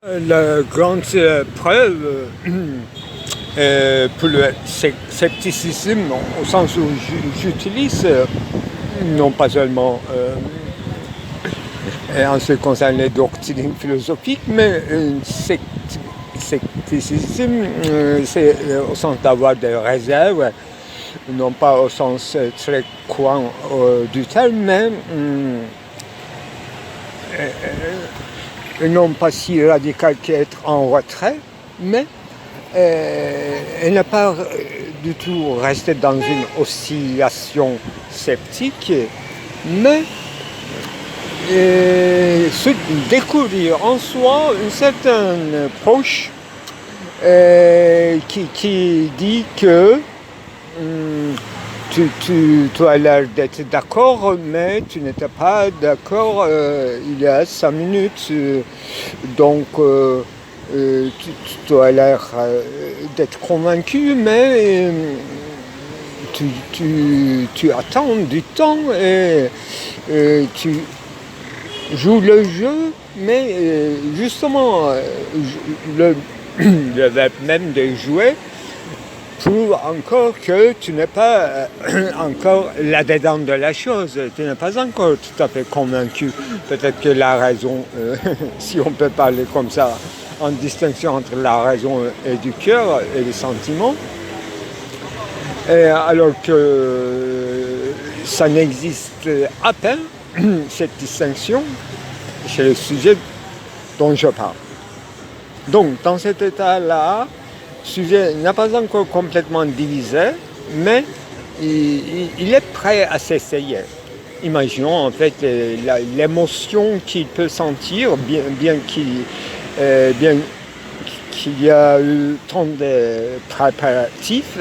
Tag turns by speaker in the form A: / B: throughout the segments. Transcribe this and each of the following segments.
A: La grande preuve pour le scepticisme, au sens où j'utilise, non pas seulement en ce qui concerne les doctrines philosophiques, mais scepticisme, c'est au sens d'avoir des réserves, non pas au sens très courant du terme, mais non pas si radical qu'être en retrait, mais elle n'a pas du tout resté dans une oscillation sceptique, mais se découvrir en soi une certaine approche qui dit que tu as l'air d'être d'accord, mais tu n'étais pas d'accord il y a 5 minutes. Donc, tu as l'air d'être convaincu, mais tu attends du temps et tu joues le jeu, mais justement, le verbe même de jouer prouve encore que tu n'es pas encore là-dedans de la chose, tu n'es pas encore tout à fait convaincu. Peut-être que la raison, si on peut parler comme ça, en distinction entre la raison et du cœur et les sentiments, alors que ça n'existe à peine, cette distinction, chez le sujet dont je parle. Donc, dans cet état-là, le sujet n'a pas encore complètement divisé, mais il est prêt à s'essayer. Imaginons en fait l'émotion qu'il peut sentir, bien qu'il y a eu tant de préparatifs,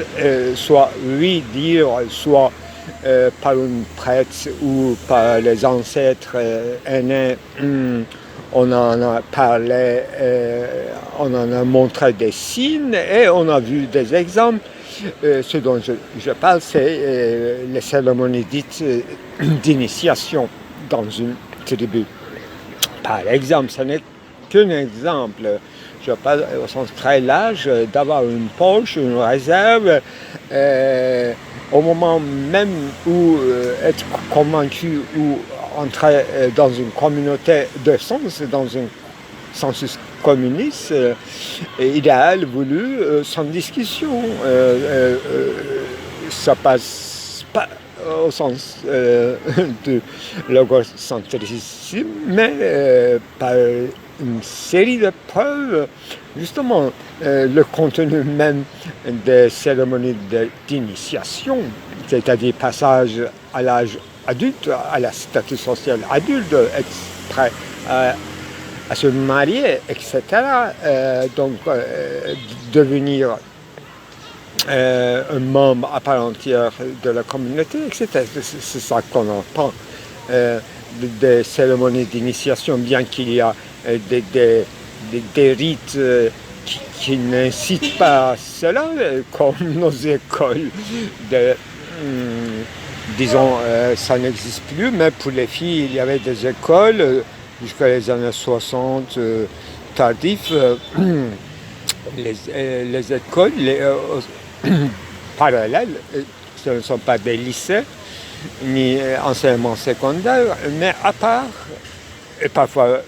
A: soit oui dire, soit par une prêtre ou par les ancêtres aînés. On en a parlé, on en a montré des signes et on a vu des exemples. Ce dont je parle, c'est les cérémonies dites d'initiation dans une tribu. Par exemple, ce n'est qu'un exemple. Je parle au sens très large d'avoir une poche, une réserve, au moment même où être convaincu ou entrer dans une communauté de sens, dans un sensus communiste, idéal, voulu, sans discussion. Ça passe pas au sens de l'égocentrisme, mais par une série de preuves, justement, le contenu même des cérémonies d'initiation, c'est-à-dire passage à l'âge adulte, à la statut social adulte, être prêt à se marier, etc. Donc, devenir un membre à part entière de la communauté, etc. C'est ça qu'on entend des cérémonies d'initiation, bien qu'il y a des rites qui n'incitent pas à cela, comme nos écoles disons, ça n'existe plus, mais pour les filles, il y avait des écoles jusqu'à les années 60 tardifs, les écoles parallèles, ce ne sont pas des lycées, ni enseignement secondaire, mais à part, et parfois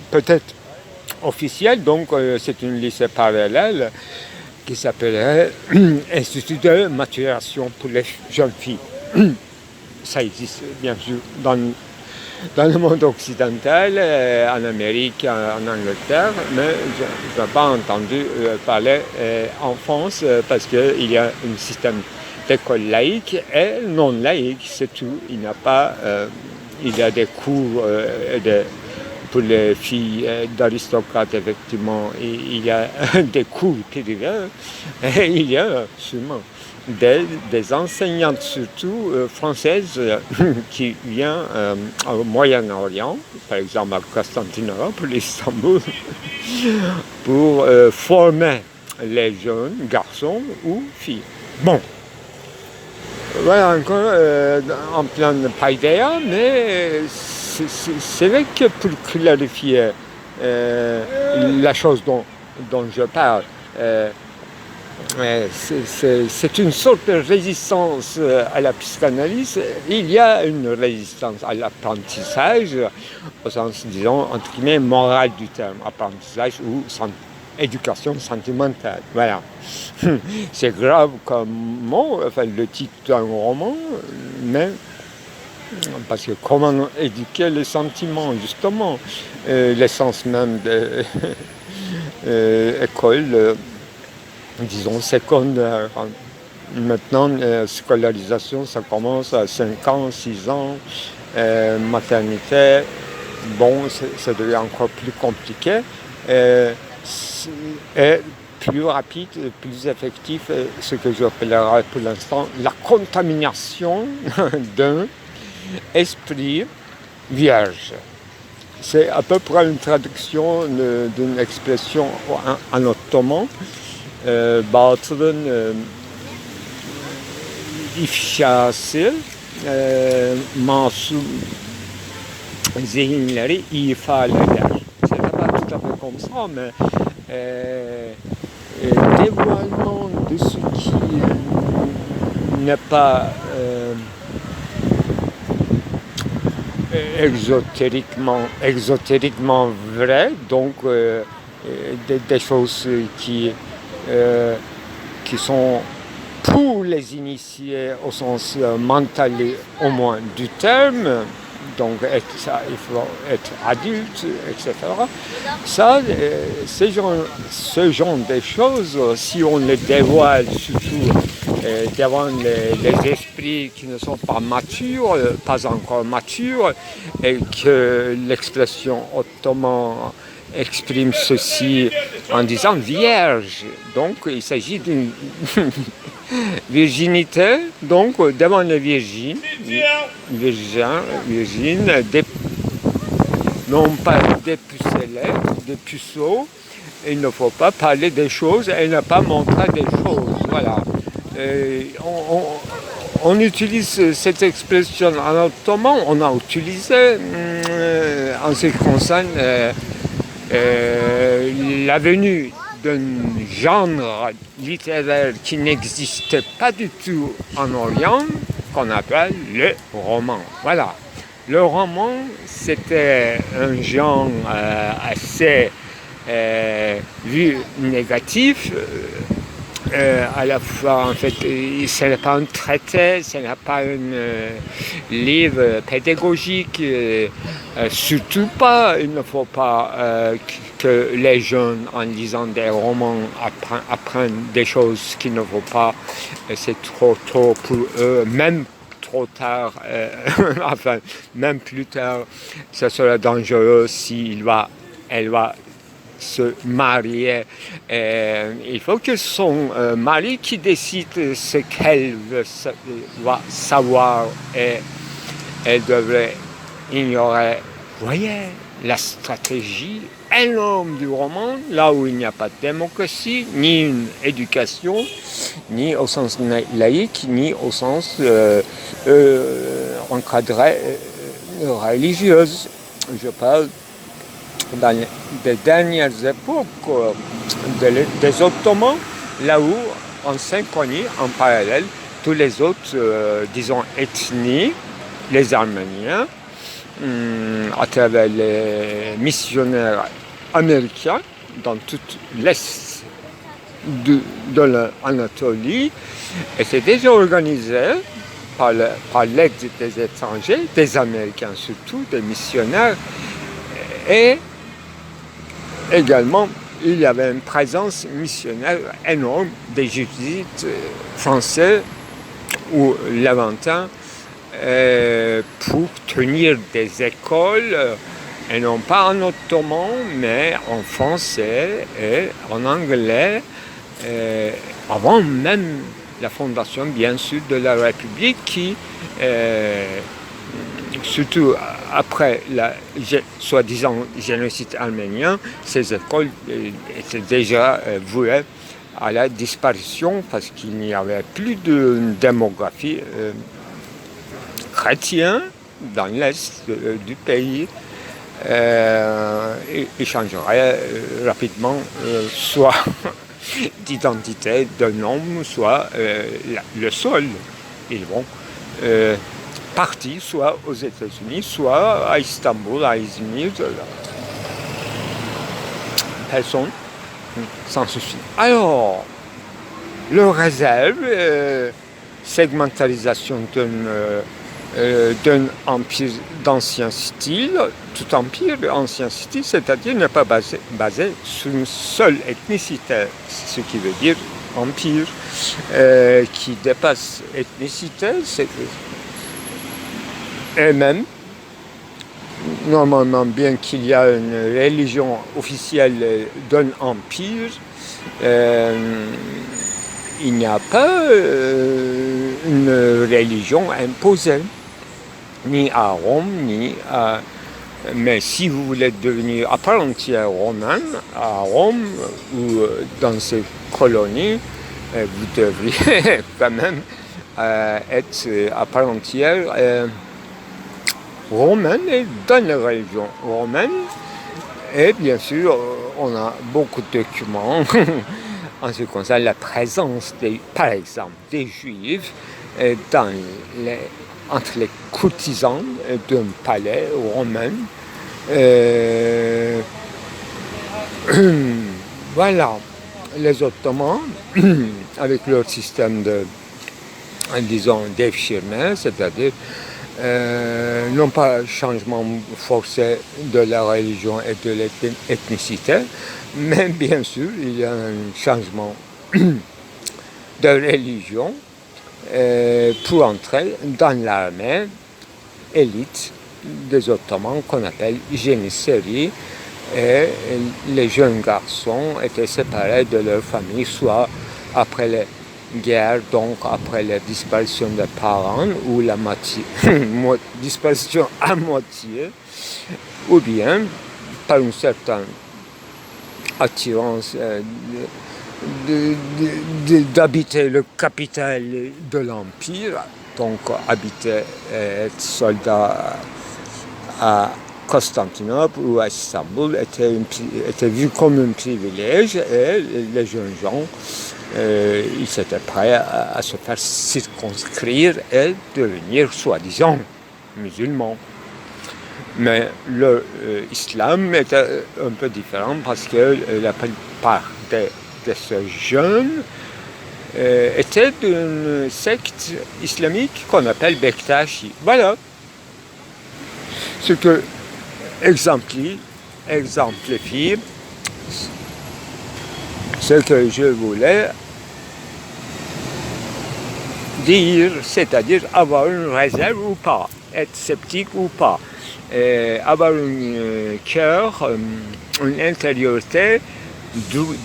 A: peut-être officiel, donc c'est une lycée parallèle qui s'appellerait Institut de maturation pour les jeunes filles. Ça existe bien sûr dans le monde occidental, en Amérique, en Angleterre, mais je n'ai pas entendu parler en France parce qu'il y a un système d'école laïque et non laïque, c'est tout. Il n'y a pas, il y a des cours pour les filles d'aristocrates, effectivement, il y a des cours privés et il y a sûrement des enseignantes, surtout françaises, qui viennent au Moyen-Orient, par exemple à Constantinople, Istanbul, pour former les jeunes garçons ou filles. Bon, voilà encore en plein paideia, mais c'est vrai que pour clarifier la chose dont je parle. C'est une sorte de résistance à la psychanalyse. Il y a une résistance à l'apprentissage, au sens, disons, entre guillemets, moral du terme, apprentissage ou éducation sentimentale. Voilà. C'est grave comme mot, enfin, le titre d'un roman, mais parce que comment éduquer les sentiments, justement, l'essence même de l'école. Disons secondaire. Maintenant, scolarisation, ça commence à 5 ans, 6 ans. Maternité, bon, ça devient encore plus compliqué. Et plus rapide, plus effectif, ce que j'appellerais pour l'instant la contamination d'un esprit vierge. C'est à peu près une traduction d'une expression en ottoman. Batılın ifşası masum zihinleri ifade eder. C'est pas tout à fait comme ça, mais dévoilement de ce qui n'est pas exotériquement vrai, donc des choses qui sont pour les initiés au sens mental au moins du terme, donc il faut être adulte, etc. Ça, ce genre de choses, si on les dévoile surtout devant les esprits qui ne sont pas matures, pas encore matures, et que l'expression ottomane exprime ceci en disant vierge. Donc il s'agit d'une virginité, donc devant les virgines, non pas dépucelés, des puceaux. Il ne faut pas parler des choses et ne pas montrer des choses. Voilà. On utilise cette expression en ottoman, on a utilisé en ce qui concerne la venue d'un genre littéraire qui n'existait pas du tout en Orient, qu'on appelle le roman. Voilà. Le roman, c'était un genre assez vu négatif. À la fois, en fait, ce n'est pas un traité, ce n'est pas un livre pédagogique, surtout pas, il ne faut pas que les jeunes, en lisant des romans, apprennent des choses qu'il ne faut pas, c'est trop tôt pour eux, même trop tard, enfin, même plus tard, ça sera dangereux elle va se marier. Il faut que son mari qui décide ce qu'elle va savoir et elle devrait ignorer. Voyez la stratégie énorme du roman, là où il n'y a pas de démocratie, ni une éducation, ni au sens laïque, ni au sens encadré religieuse. Je parle dans les dernières époques des Ottomans, là où on synchronise en parallèle tous les autres, disons, ethnies, les Arméniens, à travers les missionnaires américains dans tout l'est de l'Anatolie, et c'est déjà organisé par l'aide des étrangers, des Américains surtout, des missionnaires, et également, il y avait une présence missionnaire énorme des jésuites français ou levantins pour tenir des écoles, et non pas en ottoman, mais en français et en anglais, avant même la fondation, bien sûr, de la République qui, surtout après le soi-disant génocide arménien, ces écoles étaient déjà vouées à la disparition parce qu'il n'y avait plus de démographie chrétienne dans l'est du pays. il changerait rapidement soit d'identité d'un homme, soit le sol. Ils vont partir soit aux États-Unis, soit à Istanbul, à Izmir. Personne s'en suffit. Alors, le réserve, segmentarisation d'un empire d'ancien style, tout empire d'ancien style, c'est-à-dire n'est pas basé sur une seule ethnicité, ce qui veut dire empire qui dépasse ethnicité, et même, normalement, bien qu'il y a une religion officielle d'un empire, il n'y a pas une religion imposée, ni à Rome, ni à... Mais si vous voulez devenir à part entière romain, à Rome ou dans ces colonies, vous devriez quand même être à part entière romaine et dans la religion romaine. Et bien sûr, on a beaucoup de documents en ce qui concerne la présence, par exemple, des Juifs entre les courtisans d'un palais romain. Voilà, les Ottomans, avec leur système de, disons, d'Evshirme, c'est-à-dire non pas changement forcé de la religion et de l'ethnicité, mais bien sûr, il y a un changement de religion pour entrer dans l'armée élite des Ottomans qu'on appelle Janissaries, et les jeunes garçons étaient séparés de leur famille, soit après les guerres, donc après la disparition des parents, ou la disparition à moitié, ou bien par une certaine attirance d'habiter le capital de l'Empire, donc habiter, être soldat à Constantinople ou à Istanbul était vu comme un privilège, et les jeunes gens ils étaient prêts à se faire circonscrire et devenir soi-disant musulmans. Mais l'islam était un peu différent parce que la plupart de ces jeunes étaient d'une secte islamique qu'on appelle Bektashi. Voilà ce que exemplifie ce que je voulais dire, c'est-à-dire avoir une réserve ou pas, être sceptique ou pas, avoir un cœur, une intériorité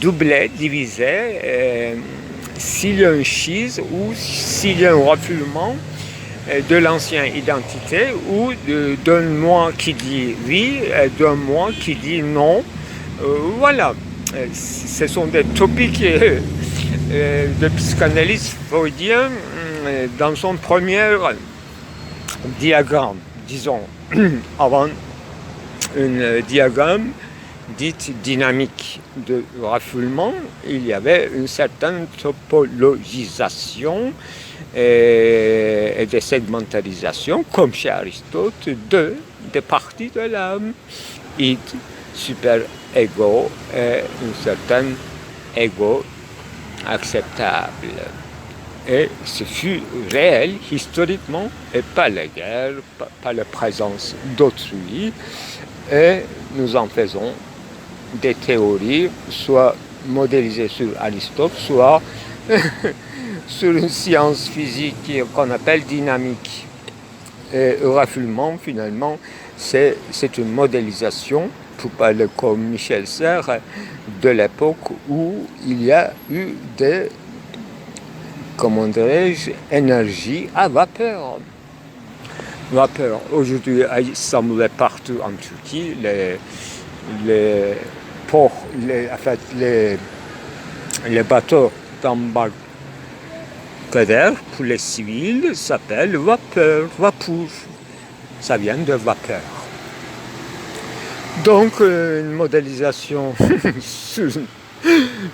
A: doublée, divisée, s'il y a un schisme ou s'il y a un refoulement de l'ancienne identité, ou d'un moi qui dit oui et d'un moi qui dit non. Voilà, ce sont des topics de psychanalyse freudien dans son premier diagramme, disons, avant un diagramme dit dynamique de refoulement, il y avait une certaine topologisation et de segmentarisation, comme chez Aristote, des parties de l'âme, id, super-ego et un certain ego acceptable. Et ce fut réel historiquement, et pas la guerre, pas la présence d'autrui, et nous en faisons des théories, soit modélisées sur Aristote, soit sur une science physique qu'on appelle dynamique. Et le refoulement, finalement, c'est une modélisation, pour parler comme Michel Serres, de l'époque où il y a eu des, comment dirais-je, énergies à vapeur. Aujourd'hui, à Istanbul et partout en Turquie, les ports, les bateaux d'embarquement pour les civils s'appelle vapour. Ça vient de vapeur. Donc une modélisation sous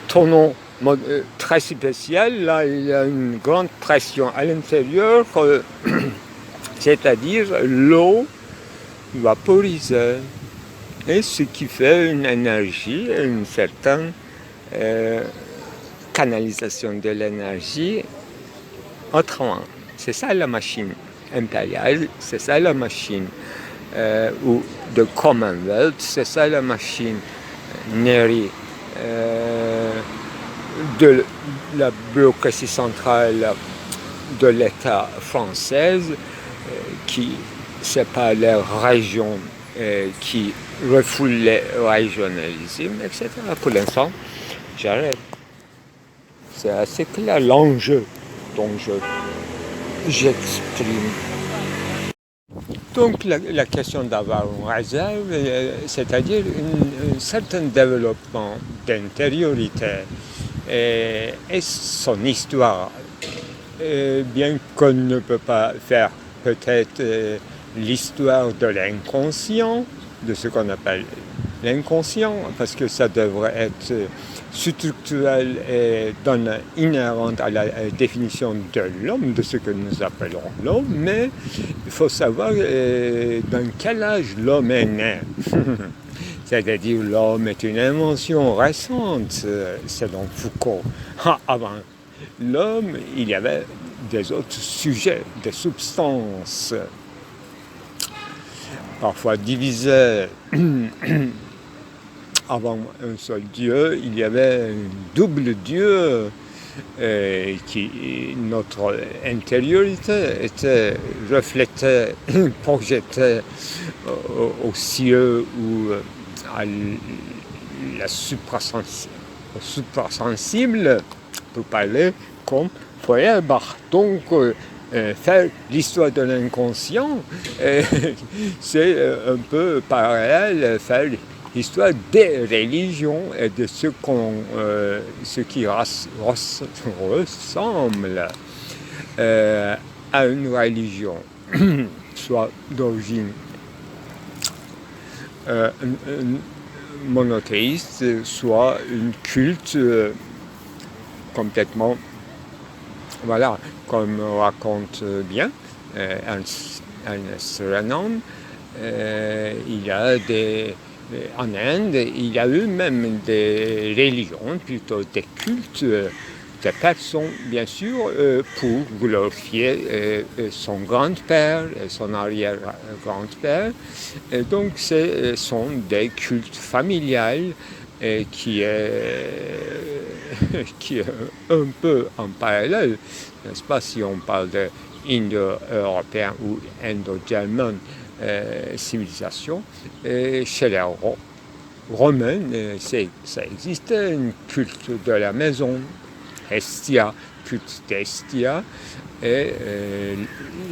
A: tournant très spécial. Là, il y a une grande pression à l'intérieur, c'est-à-dire l'eau vaporisée. Et ce qui fait une énergie, une certaine canalisation de l'énergie autrement. C'est ça la machine impériale, c'est ça la machine ou de Commonwealth, c'est ça la machine Neri de la bureaucratie centrale de l'État française qui sépare les régions, qui refoule les régionalismes, etc. Pour l'instant, j'arrête. C'est assez clair l'enjeu dont j'exprime. Donc la question d'avoir une réserve, c'est-à-dire un certain développement d'intériorité et son histoire, bien qu'on ne peut pas faire peut-être l'histoire de l'inconscient, de ce qu'on appelle l'inconscient, parce que ça devrait être structurel et inhérente à la définition de l'homme, de ce que nous appelons l'homme, mais il faut savoir dans quel âge l'homme est né. C'est-à-dire l'homme est une invention récente, selon Foucault. Avant l'homme, il y avait des autres sujets, des substances, parfois divisées. Avant un seul Dieu, il y avait un double Dieu qui, notre intériorité était reflétée, projetée aux cieux ou à la suprasensible, pour parler comme Feuerbach. Donc, faire l'histoire de l'inconscient, c'est un peu parallèle, faire l'histoire des religions et de ce qui ressemble à une religion, soit d'origine monothéiste, soit une culte complètement, voilà, comme raconte bien Ernest Renan, il y a en Inde, il y a eu même des religions, plutôt des cultes, des personnes, bien sûr, pour glorifier son grand-père et son arrière-grand-père. Et donc, ce sont des cultes familiales qui est un peu en parallèle, n'est-ce pas, si on parle de indo-européen ou indo-german civilisation. Chez les Romains, ça existait, une culte de la maison, Hestia, culte d'Hestia, et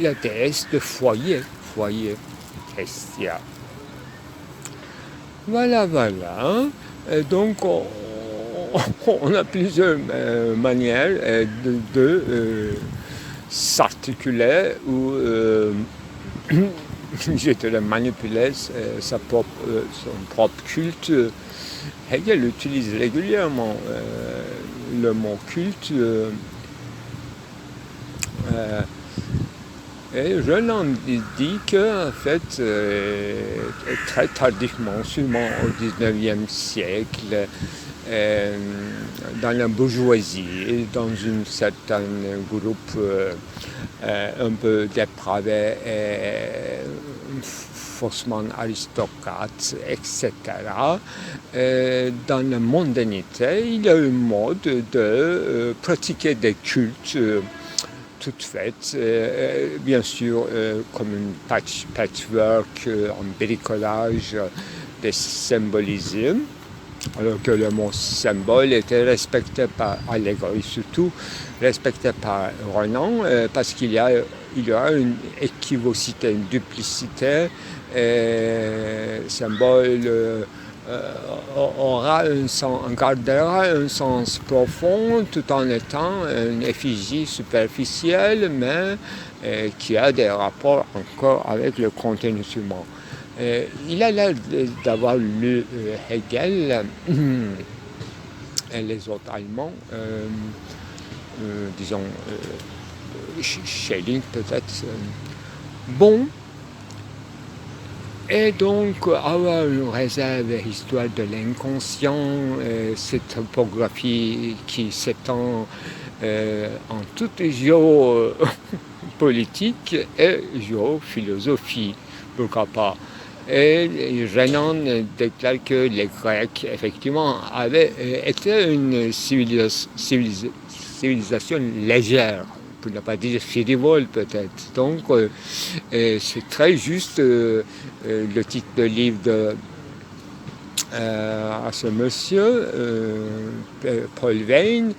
A: la déesse de foyer, Hestia. Voilà. Donc, on a plusieurs manières de s'articuler ou je dirais manipuler son propre culte. Hegel utilise régulièrement le mot culte. Et Renan dit qu'en fait, très tardivement, sûrement au XIXe siècle, dans la bourgeoisie, dans un certain groupe un peu dépravé, faussement aristocrate, etc. Dans la mondanité, il y a un mode de pratiquer des cultes toutes faites, bien sûr comme un patchwork, un bricolage des symbolismes, alors que le mot symbole était respecté par Allegri, surtout respecté par Renan, parce qu'il y aura une équivocité, une duplicité, symbole gardera un sens profond tout en étant une effigie superficielle, mais qui a des rapports encore avec le contenu humain. Il a l'air d'avoir lu Hegel et les autres Allemands, disons Schelling peut-être. Bon, et donc avoir une réserve histoire de l'inconscient, cette topographie qui s'étend en toute géopolitique et géophilosophie, pourquoi pas. Et Renan déclare que les Grecs, effectivement, avaient été une civilisation légère, pour ne pas dire frivole peut-être. Donc, c'est très juste le titre de livre à ce monsieur, Paul Veyne.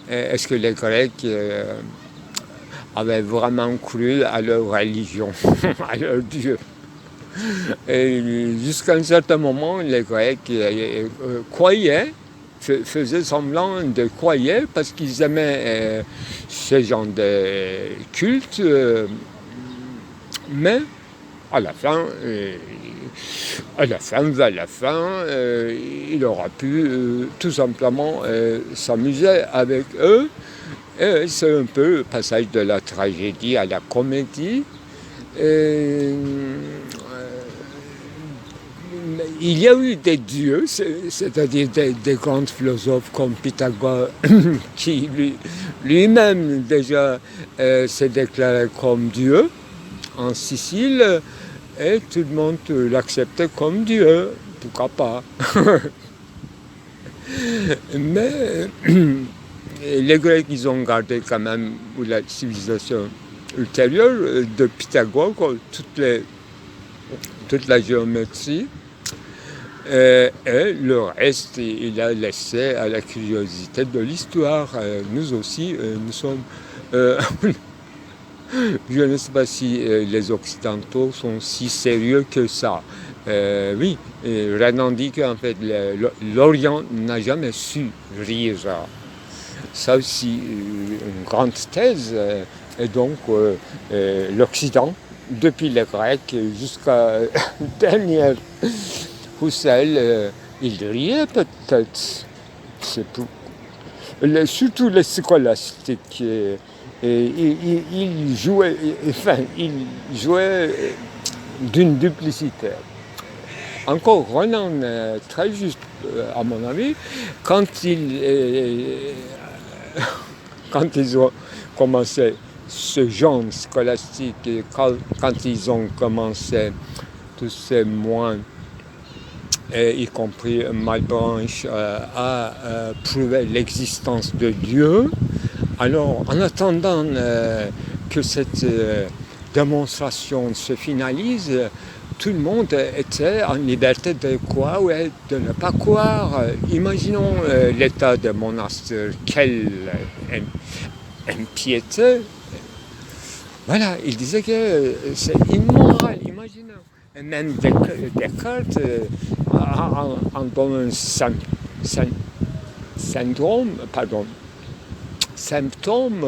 A: Est-ce que les Grecs avaient vraiment cru à leur religion, à leur Dieu? Et jusqu'à un certain moment, les Grecs croyaient, faisaient semblant de croire parce qu'ils aimaient ce genre de culte, mais à la fin, vers la fin, il aura pu tout simplement s'amuser avec eux. Et c'est un peu le passage de la tragédie à la comédie. Il y a eu des dieux, c'est-à-dire des grands philosophes comme Pythagore, qui lui-même déjà s'est déclaré comme Dieu en Sicile, et tout le monde l'acceptait comme Dieu, pourquoi pas. Mais les Grecs, ils ont gardé quand même la civilisation ultérieure de Pythagore, toute la géométrie. Et le reste, il a laissé à la curiosité de l'histoire. Nous aussi, nous sommes... je ne sais pas si les Occidentaux sont si sérieux que ça. Oui, Renan dit qu'en fait, l'Orient n'a jamais su rire. Ça aussi, une grande thèse. Et donc, l'Occident, depuis les Grecs jusqu'à dernière Husserl, il riait peut-être. Surtout les scolastiques. Il jouait d'une duplicité. Encore Renan, très juste à mon avis, quand ils ont commencé ce genre scolastique, quand ils ont commencé tous ces moines, y compris Malebranche, à prouver l'existence de Dieu. Alors, en attendant que cette démonstration se finalise, tout le monde était en liberté de croire ou de ne pas croire. Imaginons l'état de monastère, quelle impiété. Voilà, il disait que c'est immoral, imaginons. Et même Descartes en donne un symptôme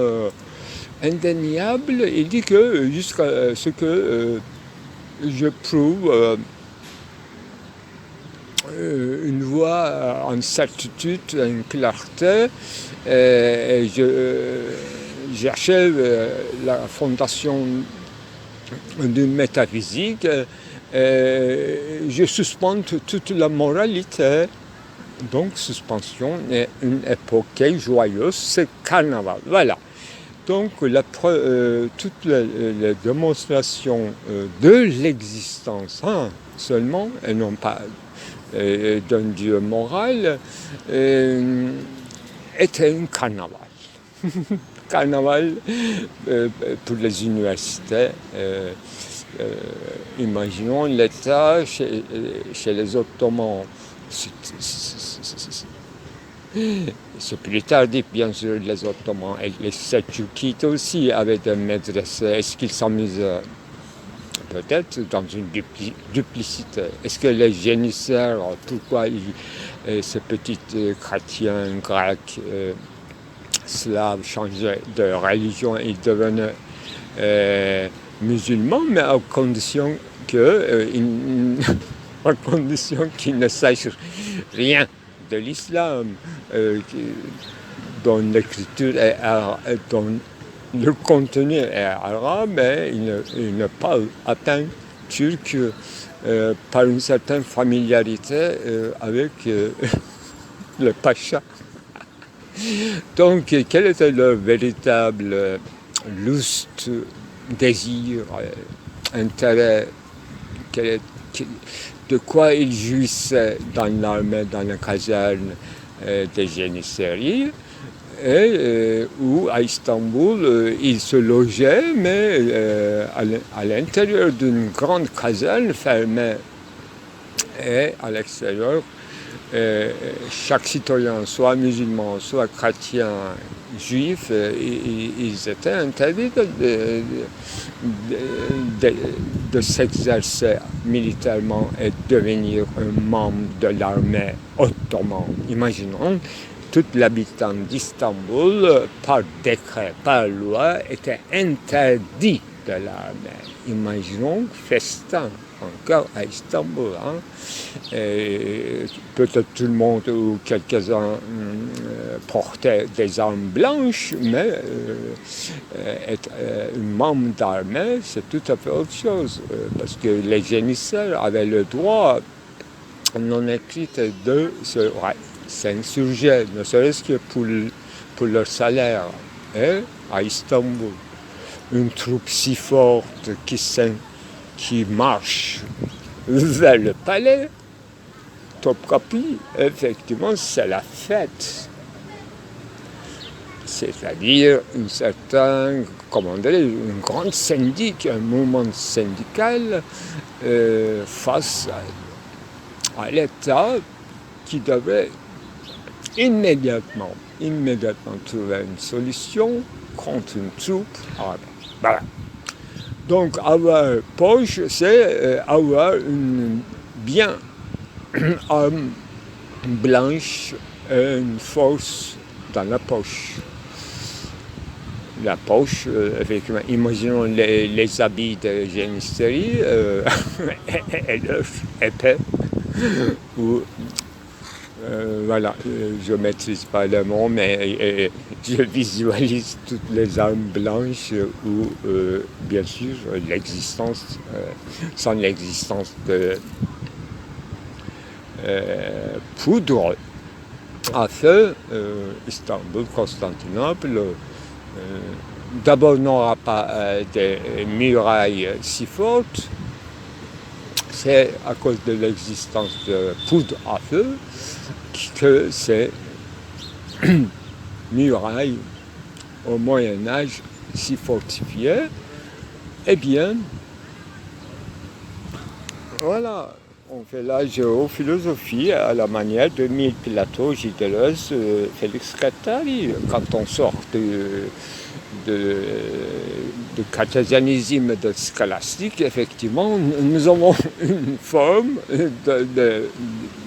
A: indéniable. Il dit que jusqu'à ce que je prouve une voie en certitude, une clarté, et j'achève la fondation d'une métaphysique, je suspends toute la moralité. Donc, suspension est une époque joyeuse, c'est carnaval. Voilà. Donc, toutes les démonstrations de l'existence seulement, et non pas d'un Dieu moral, était un carnaval. Carnaval pour les universités. Imaginons l'État chez les Ottomans. C'est plus tardif, bien sûr, les Ottomans. Et les Selçukides aussi avaient des maîtresses. Est-ce qu'ils s'amusent peut-être dans une duplicité? Est-ce que les génissaires, pourquoi ces petits chrétiens grecs, slaves, changeaient de religion, ils devenaient musulmans, mais à condition à condition qu'ils ne sachent rien de l'islam, dont l'écriture dont le contenu est arabe, mais ils ne parlent à peine turc par une certaine familiarité avec le pacha. Donc, quel était leur véritable lust, désir, intérêt, de quoi ils jouissaient dans l'armée, dans la caserne des Janissaries, et où à Istanbul ils se logeaient, mais à l'intérieur d'une grande caserne fermée, et à l'extérieur, chaque citoyen, soit musulman, soit chrétien, juif, ils étaient interdits de s'exercer militairement et devenir un membre de l'armée ottomane. Imaginons, tout l'habitant d'Istanbul, par décret, par loi, était interdit de l'armée. Imaginons festin encore à Istanbul. Peut-être tout le monde ou quelques-uns portaient des armes blanches, mais être membre d'armée, c'est tout à fait autre chose. Parce que les génissaires avaient le droit non écrit de s'insurger, ne serait-ce que pour leur salaire. Et à Istanbul, une troupe si forte qui marche vers le palais, Topkapi, effectivement, c'est la fête. C'est-à-dire une grande syndic, un mouvement syndical face à l'État qui devait immédiatement trouver une solution contre une troupe arabe. Voilà. Donc avoir poche, c'est avoir une bien arme blanche et une force dans la poche. La poche, effectivement, imaginons les habits de génisterie et leur épée. Voilà, je ne maîtrise pas le mot, mais je visualise toutes les armes blanches où, bien sûr, sans l'existence de poudre à feu, Istanbul, Constantinople, d'abord n'aura pas des murailles si fortes. C'est à cause de l'existence de poudre à feu que ces murailles au Moyen-Âge si fortifiées, eh bien, voilà, on fait la géophilosophie à la manière de Mille Plateau, Gilles, Félix Guattari. Quand on sort de cartésianisme de scolastique, effectivement, nous avons une forme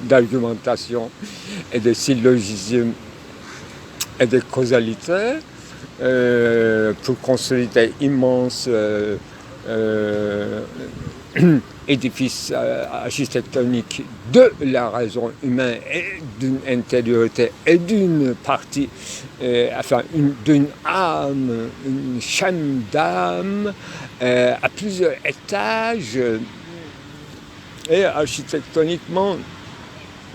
A: d'argumentation et de syllogisme et de causalité pour construire des immenses édifices architectoniques de la raison humaine et d'une intériorité et d'une partie, d'une âme, une chaîne d'âme à plusieurs étages et architectoniquement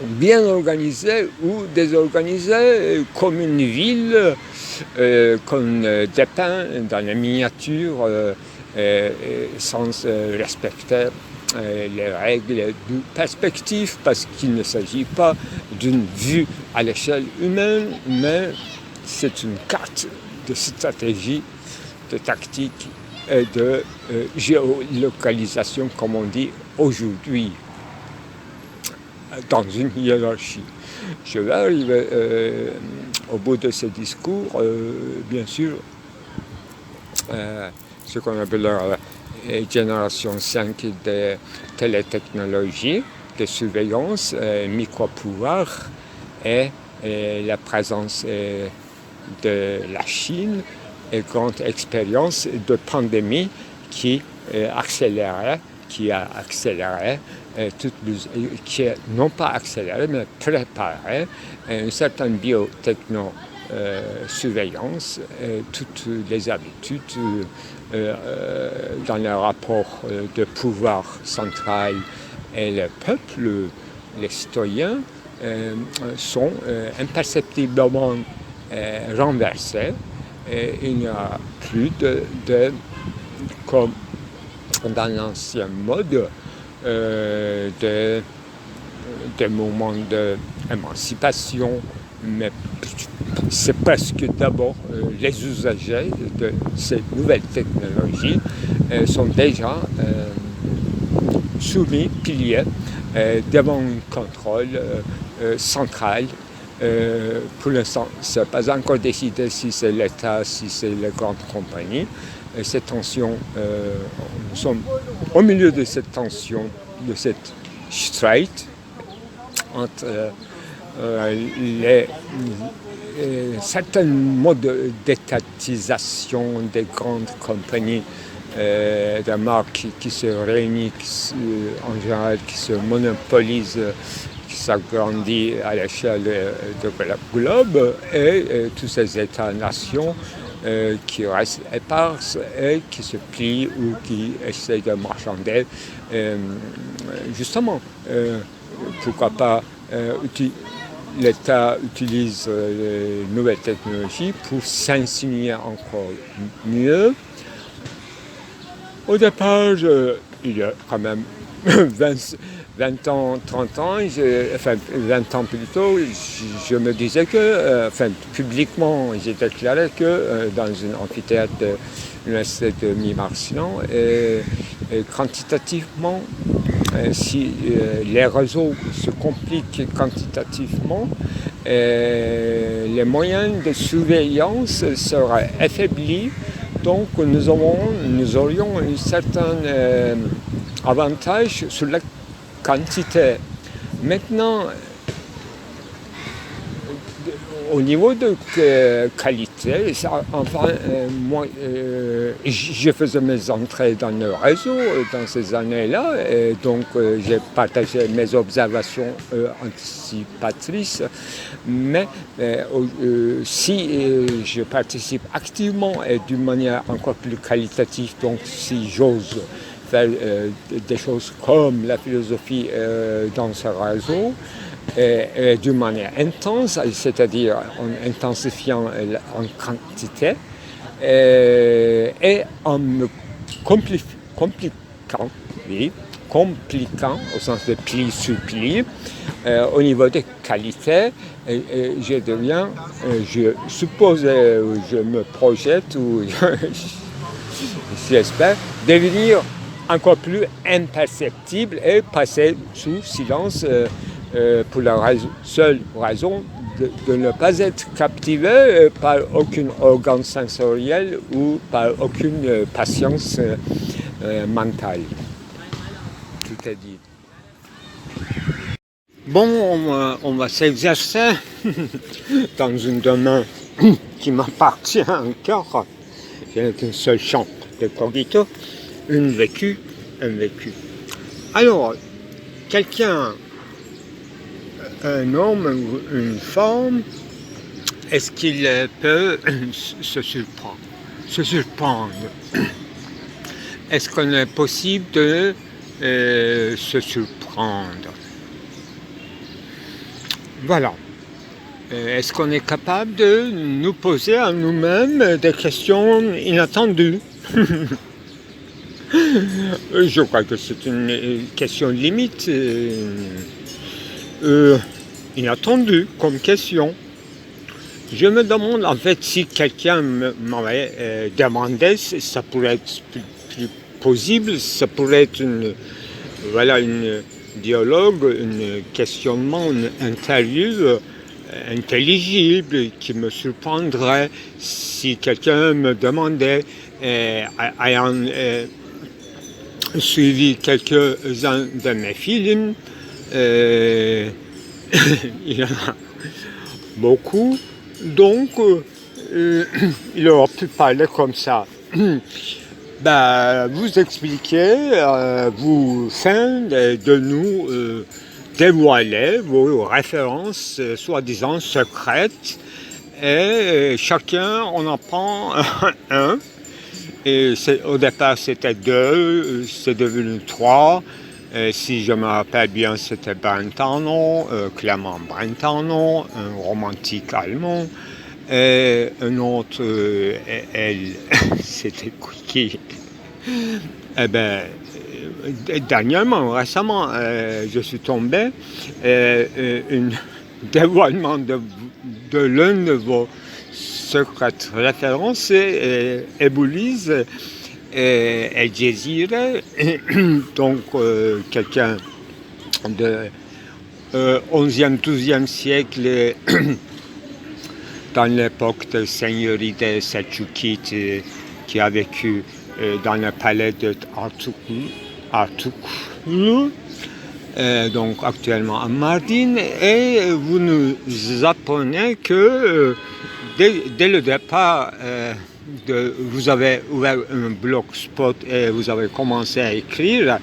A: bien organisée ou désorganisée, comme une ville, qu'on dépeint dans la miniature sans respecter les règles de perspective, parce qu'il ne s'agit pas d'une vue à l'échelle humaine, mais c'est une carte de stratégie, de tactique et de géolocalisation, comme on dit aujourd'hui, dans une hiérarchie. Je vais arriver au bout de ce discours, bien sûr, ce qu'on appelle la génération 5 de télétechnologie, de surveillance, micro-pouvoir et la présence de la Chine et grande expérience de pandémie qui accélérait qui a accéléré, qui a non pas accéléré, mais préparé une certaine biotechno-surveillance, toutes les habitudes dans le rapport de pouvoir central et le peuple, les citoyens, sont imperceptiblement renversés. Et il n'y a plus comme dans l'ancien mode, des moments d'émancipation, mais c'est presque d'abord les usagers de ces nouvelles technologies sont déjà soumis, piliers, devant un contrôle central. Pour l'instant, ce n'est pas encore décidé si c'est l'État, si c'est les grandes compagnies. Cette tension, nous sommes au milieu de cette tension, de cette streit entre certains modes d'étatisation des grandes compagnies de marques qui se réunissent en général, qui se monopolisent, qui s'agrandissent à l'échelle du globe, et tous ces États-nations qui restent éparses et qui se plient ou qui essaient de marchander. Justement, pourquoi pas l'État utilise les nouvelles technologies pour s'insigner encore mieux. Au départ, il y a quand même 20 ans, 30 ans, 20 ans plus tôt, je me disais que, publiquement, j'ai déclaré que dans un amphithéâtre de l'Université de Mimar-Sinan, quantitativement, si les réseaux se compliquent quantitativement, les moyens de surveillance seraient affaiblis. Donc nous aurions un certain avantage sur la quantité. Maintenant, au niveau de qualité, moi, je faisais mes entrées dans le réseau dans ces années-là, et donc j'ai partagé mes observations anticipatrices. Mais si je participe activement et d'une manière encore plus qualitative, donc si j'ose faire des choses comme la philosophie dans ce réseau, et d'une manière intense, c'est-à-dire en intensifiant en quantité et en me compliquant au sens de pli sur pli, au niveau de qualité, je suppose, je me projette ou j'espère devenir encore plus imperceptible et passer sous silence pour la seule raison de ne pas être captivé par aucun organe sensoriel ou par aucune patience mentale. Tout est dit. Bon, on va s'exercer dans un domaine qui m'appartient encore. J'ai un seul champ de cogito, un vécu. Alors, quelqu'un, un homme, une femme, est-ce qu'il peut se surprendre? Est-ce qu'on est possible de se surprendre? Voilà. Est-ce qu'on est capable de nous poser à nous-mêmes des questions inattendues? Je crois que c'est une question limite. Inattendue comme question. Je me demande en fait si quelqu'un m'avait demandé, ça pourrait être plus possible, ça pourrait être un dialogue, un questionnement, une interview intelligible qui me surprendrait si quelqu'un me demandait, ayant suivi quelques-uns de mes films, il y en a beaucoup, donc il aurait pu parler comme ça. Vous expliquez, vous faites de nous dévoiler vos références soi-disant secrètes et chacun on en prend un. Et au départ c'était 2, c'est devenu 3. Si je me rappelle bien, c'était Brentano, Clément Brentano, un romantique allemand. Et un autre, elle, c'était qui? Eh bien, dernièrement, récemment, je suis tombé, un dévoilement de l'un de vos secrètes références, c'est Eboulize et El Jazeera, donc quelqu'un de 11e, 12e siècle, dans l'époque de seigneurie des Selçukides, qui a vécu dans le palais de Artuklu, donc actuellement à Mardin, et vous nous apprenez que dès le départ, vous avez ouvert un blogspot et vous avez commencé à écrire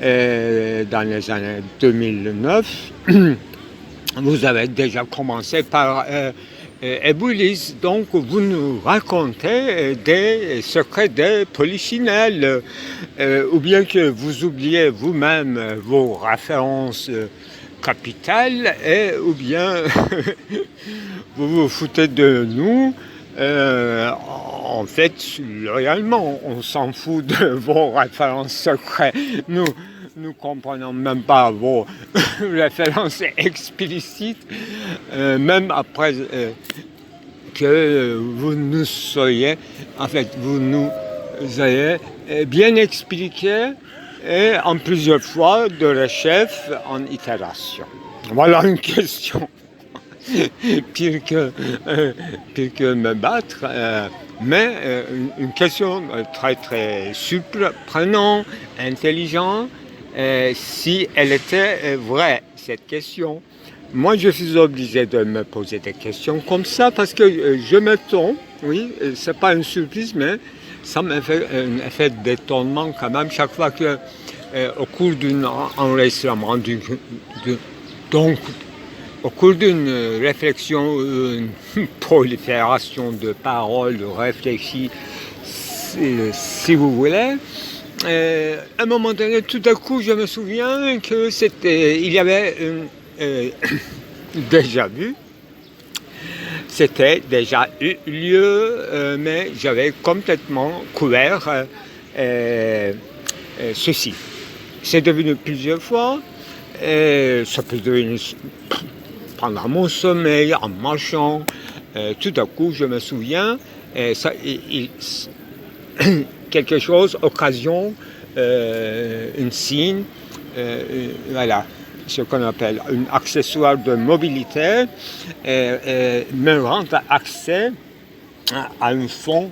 A: dans les années 2009. Vous avez déjà commencé par Eboulize, donc vous nous racontez des secrets des polichinelles, ou bien que vous oubliez vous-même vos références capitales, ou bien vous vous foutez de nous. En fait, réellement, on s'en fout de vos références secrètes. Nous comprenons même pas vos références explicites, même après que vous nous soyez, en fait, vous nous avez bien expliqué et en plusieurs fois de la chef en itération. Voilà une question. pire que me battre, mais une question très très surprenante, intelligente, si elle était vraie, cette question. Moi, je suis obligé de me poser des questions comme ça parce que je m'étonne, oui, c'est pas une surprise, mais ça me fait un effet d'étonnement quand même chaque fois que, au cours d'un enregistrement, donc, au cours d'une réflexion, une prolifération de paroles réfléchies, si vous voulez, à un moment donné, tout à coup, je me souviens que il y avait déjà vu, c'était déjà eu lieu, mais j'avais complètement couvert ceci. C'est devenu plusieurs fois, ça peut devenir pendant mon sommeil, en marchant, tout à coup, je me souviens, quelque chose, occasion, un signe, voilà, ce qu'on appelle un accessoire de mobilité, me rend accès à un fond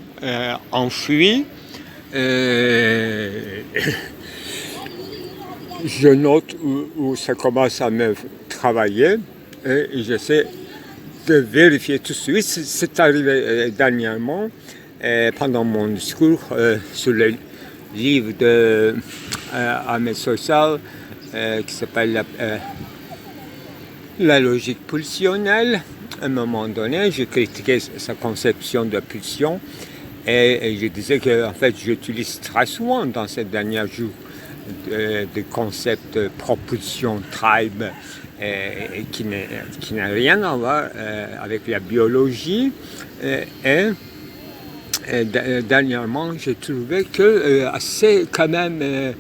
A: enfoui. Je note où ça commence à me travailler et j'essaie de vérifier tout de suite. C'est arrivé dernièrement pendant mon discours sur le livre de Ahmed Soysal qui s'appelle La logique pulsionnelle. À un moment donné, j'ai critiqué sa conception de pulsion et je disais que en fait, j'utilise très souvent dans ces derniers jours des concepts de propulsion tribe qui n'a rien à voir avec la biologie. Et dernièrement, j'ai trouvé que assez quand même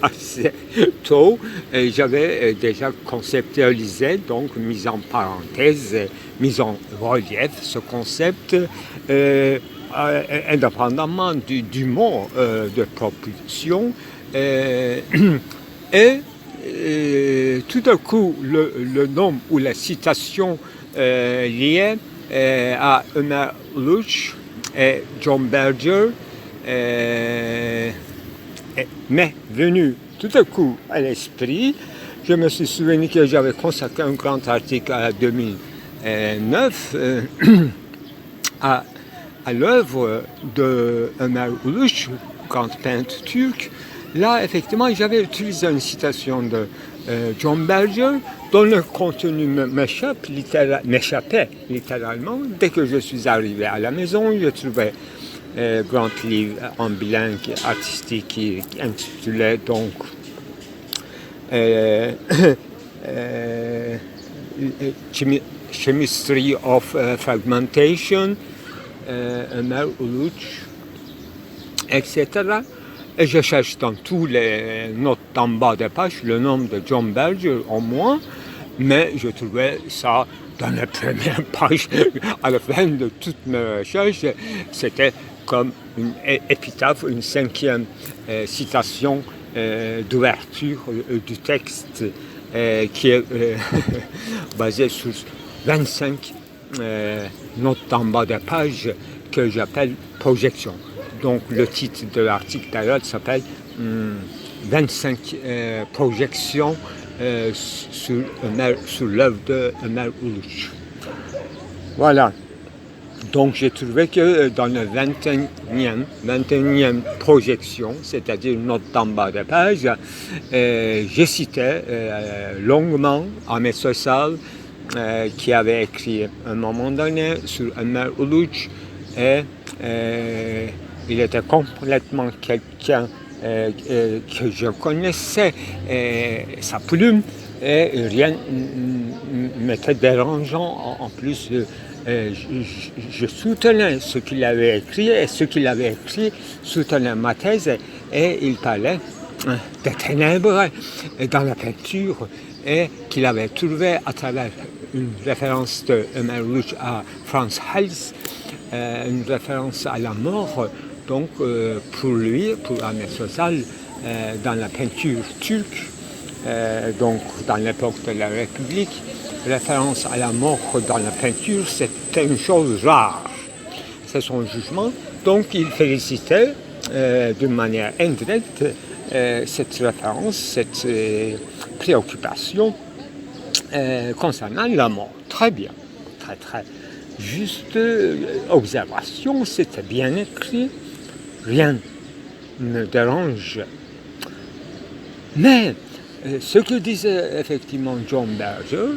A: assez tôt, j'avais déjà conceptualisé, donc mis en parenthèse, mis en relief ce concept, indépendamment du mot de propulsion. Et tout à coup, le nom ou la citation liée à Ömer Luch et John Berger m'est venu tout à coup à l'esprit. Je me suis souvenu que j'avais consacré un grand article en 2009 à à l'œuvre de Ömer Uluç, grand peintre turc, là, effectivement, j'avais utilisé une citation de John Berger, dont le contenu m'échappait littéralement. Dès que je suis arrivé à la maison, je trouvais un grand livre en bilingue artistique qui intitulait donc Chemistry of Fragmentation, Ömer Uluç, etc. Et je cherche dans tous les notes en bas de page le nom de John Berger au moins, mais je trouvais ça dans la première page. À la fin de toutes mes recherches, c'était comme une épitaphe, une cinquième citation d'ouverture du texte qui est basée sur 25 notes en bas de page que j'appelle projection. Donc le titre de l'article d'ailleurs s'appelle 25 projections sur l'œuvre de Ömer Uluç. Voilà. Donc j'ai trouvé que dans la 21e projection, c'est-à-dire une note en bas de page, j'ai cité longuement Ahmet Soysal, qui avait écrit à un moment donné sur Ömer Uluç, et il était complètement quelqu'un que je connaissais, sa plume, et rien m'était dérangeant. En plus, je soutenais ce qu'il avait écrit, et ce qu'il avait écrit soutenait ma thèse, et il parlait des ténèbres dans la peinture, et qu'il avait trouvé à travers une référence de Ömer Uluç à Franz Hals, une référence à la mort. Donc pour lui, pour Ahmet Soysal, dans la peinture turque, donc dans l'époque de la République, référence à la mort dans la peinture, c'était une chose rare. C'est son jugement. Donc il félicitait d'une manière indirecte cette référence, cette préoccupation concernant la mort. Très bien, très très juste observation, c'était bien écrit. Rien ne me dérange. Mais ce que disait effectivement John Berger,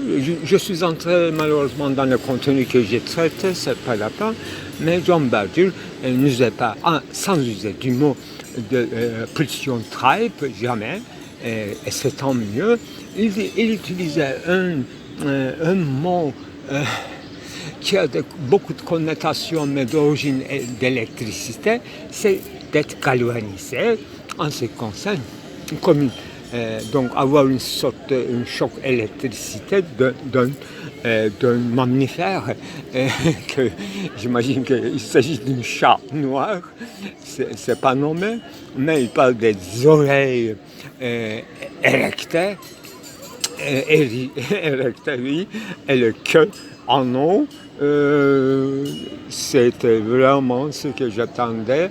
A: je suis entré malheureusement dans le contenu que j'ai traité, c'est pas la peine, mais John Berger n'usait pas, sans user du mot de pulsion tribe, jamais, et c'est tant mieux. Il utilisait un mot qui a beaucoup de connotations, mais d'origine d'électricité, c'est d'être galvanisé en ce qui concerne comme donc avoir une sorte un choc d'électricité d'un mammifère que j'imagine qu'il s'agit d'un chat noir, c'est pas nommé, mais il parle des oreilles érectées, oui, et le queue en eau. C'était vraiment ce que j'attendais,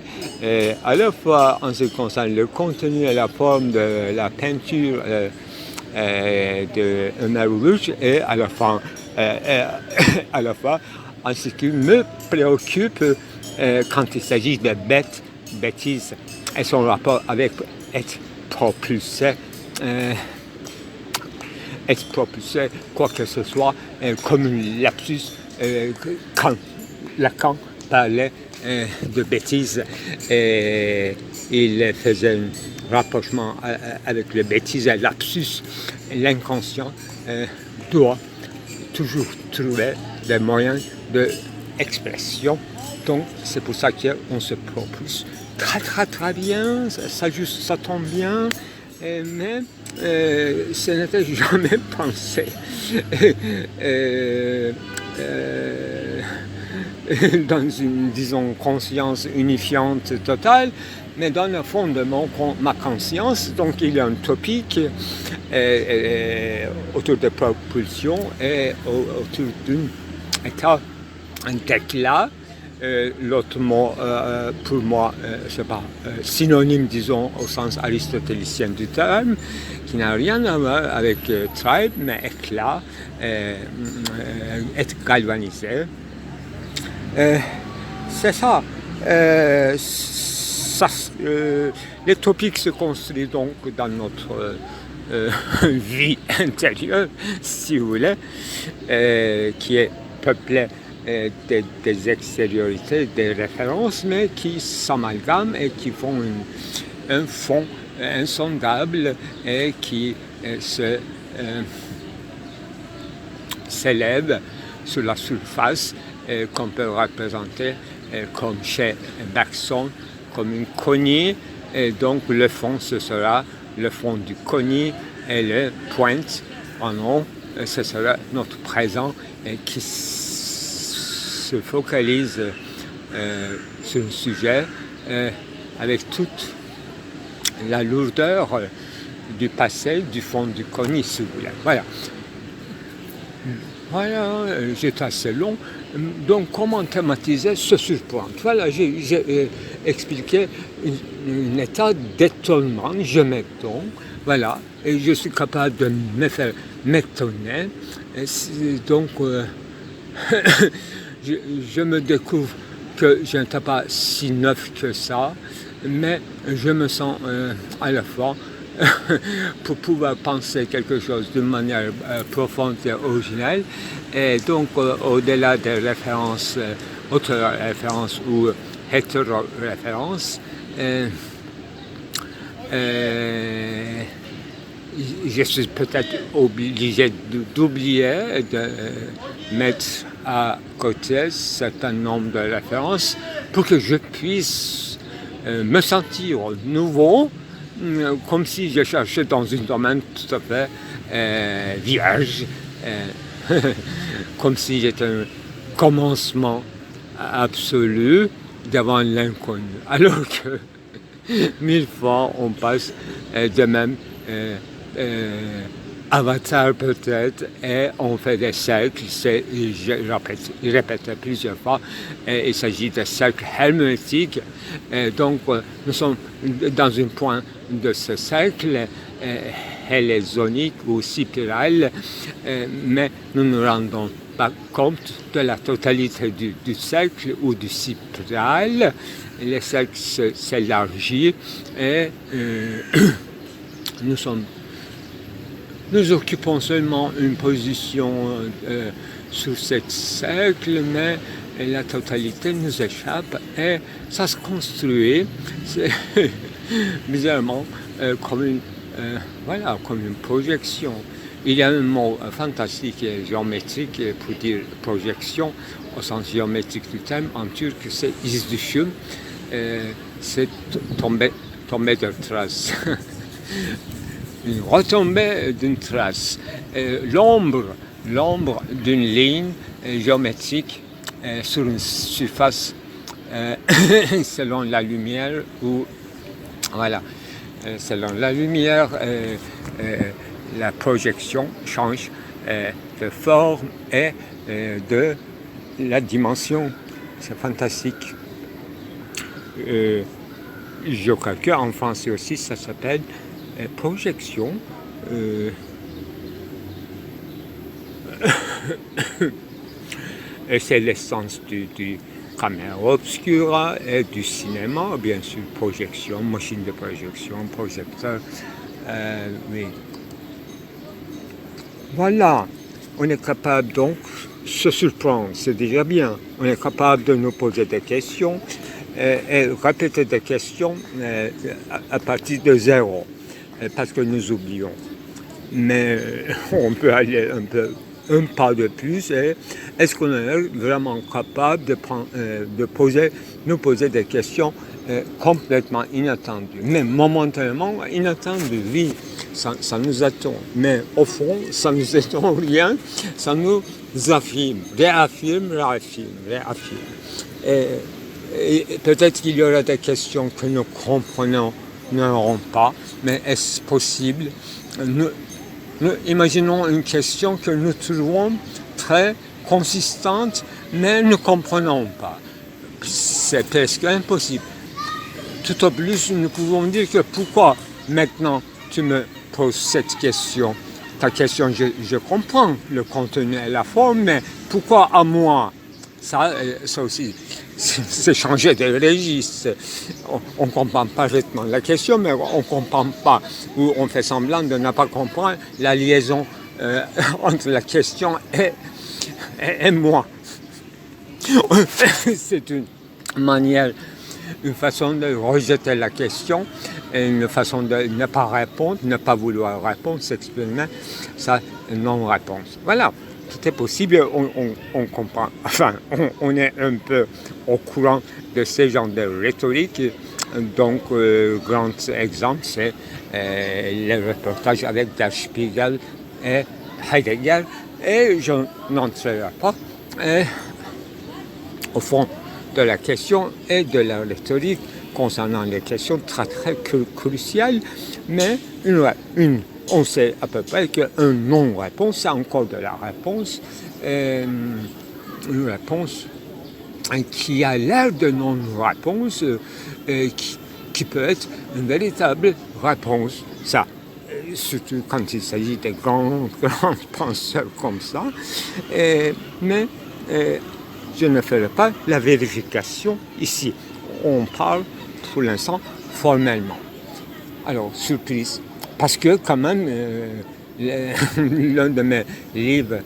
A: à la fois en ce qui concerne le contenu et la forme de la peinture de Ömer Uluç, et à la fois en ce qui me préoccupe quand il s'agit de bêtises et son rapport avec être propulsé, quoi que ce soit, comme un lapsus. Quand Lacan parlait de bêtises, il faisait un rapprochement avec le bêtise et lapsus. L'inconscient doit toujours trouver des moyens d'expression. Donc c'est pour ça qu'on se propulse très très très bien, ça tombe bien. Mais ce n'était jamais pensé dans une, disons, conscience unifiante totale, mais dans le fond de ma conscience, donc il y a un topic autour de propulsion et autour d'un état d'éclat. L'autre mot, pour moi, c'est pas synonyme, disons, au sens aristotélicien du terme, qui n'a rien à voir avec tribe, mais éclat, être galvanisé. c'est ça. Les topics se construisent donc dans notre vie intérieure, si vous voulez, qui est peuplée des extériorités, des références, mais qui s'amalgament et qui font un fond insondable et qui s'élève sur la surface qu'on peut représenter comme chez Bergson, comme une cognée, et donc le fond, ce sera le fond du cognée et le pointe en haut, ce sera notre présent qui se focalise sur le sujet avec toute la lourdeur du passé, du fond du cognée, si vous voulez. Voilà, j'étais assez long. Donc, comment thématiser ce surprendre? Voilà, j'ai expliqué un état d'étonnement, je m'étonne, voilà, et je suis capable de me faire m'étonner. Donc, je me découvre que je n'étais pas si neuf que ça, mais je me sens à la fois pour pouvoir penser quelque chose d'une manière profonde et originale. Et donc, au-delà des références, autres références ou hétéro-références, je suis peut-être obligé d'oublier, de mettre à côté un certain nombre de références pour que je puisse me sentir nouveau, comme si je cherchais dans un domaine tout à fait vierge, comme si j'étais un commencement absolu devant l'inconnu. Alors que 1000 fois on passe de même avatar peut-être, et on fait des cercles, je répète plusieurs fois, il s'agit de cercles hermétiques, donc nous sommes dans un point de ce cercle hélésonique ou spiral, mais nous ne nous rendons pas compte de la totalité du cercle ou du spiral. Le cercle s'élargit et nous occupons seulement une position sur ce cercle, mais la totalité nous échappe et ça se construit bizarrement comme une projection. Il y a un mot fantastique et géométrique pour dire projection au sens géométrique du terme. En turc, c'est izdüşüm, c'est tomber de trace. Une retombée d'une trace, l'ombre d'une ligne géométrique sur une surface selon la lumière ou voilà, selon la lumière, la projection change de forme et de la dimension. C'est fantastique. Je crois qu'en français aussi ça s'appelle projection. Et c'est l'essence du caméra obscura et du cinéma, bien sûr, projection, machine de projection, projecteur. Oui. Voilà, on est capable donc de se surprendre, c'est déjà bien. On est capable de nous poser des questions et répéter des questions à partir de zéro. Parce que nous oublions. Mais on peut aller un pas de plus. Et est-ce qu'on est vraiment capable de nous poser des questions complètement inattendues, mais momentanément inattendues, oui, ça nous attend. Mais au fond, ça nous attend rien, ça nous réaffirme. Et peut-être qu'il y aura des questions que nous comprenons n'auront pas, mais est-ce possible? Nous imaginons une question que nous trouvons très consistante, mais nous ne comprenons pas. C'est presque impossible. Tout au plus, nous pouvons dire que pourquoi maintenant tu me poses cette question? Ta question, je comprends le contenu et la forme, mais pourquoi à moi? Ça aussi, c'est changer de registre. On ne comprend pas parfaitement la question, mais on ne comprend pas, ou on fait semblant de ne pas comprendre la liaison entre la question et moi. C'est une manière, une façon de rejeter la question, et une façon de ne pas répondre, ne pas vouloir répondre, s'exprimer, ça, non-réponse. Voilà, tout est possible, on comprend, enfin, on est un peu au courant de ces genres de rhétorique. Donc, grand exemple, c'est le reportage avec Der Spiegel et Heidegger, et je n'entrerai pas au fond de la question et de la rhétorique concernant les questions très cruciales, mais on sait à peu près qu'un non-réponse, c'est encore de la réponse, une réponse qui a l'air de non-réponse, qui peut être une véritable réponse. Ça, surtout quand il s'agit de grands penseurs comme ça, mais je ne ferai pas la vérification ici. On parle pour l'instant formellement. Alors, surprise, parce que quand même, l'un de mes livres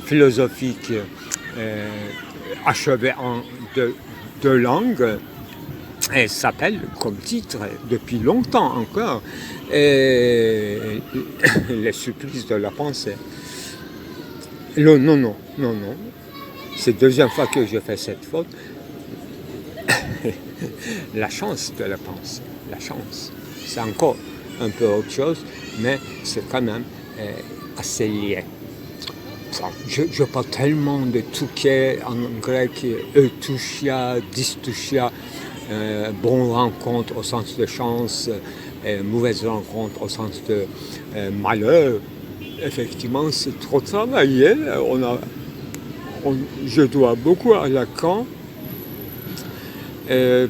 A: philosophiques achevés en deux langues, elle s'appelle, comme titre, depuis longtemps encore, Les surprises de la pensée. Non. C'est la deuxième fois que je fais cette faute. La chance de la pensée. La chance. C'est encore un peu autre chose, mais c'est quand même assez lié. Enfin, je parle tellement de Touquet en grec, eutouchia, dystouchia, bonne rencontre au sens de chance, mauvaise rencontre au sens de malheur. Effectivement, c'est trop travaillé. Je dois beaucoup à Lacan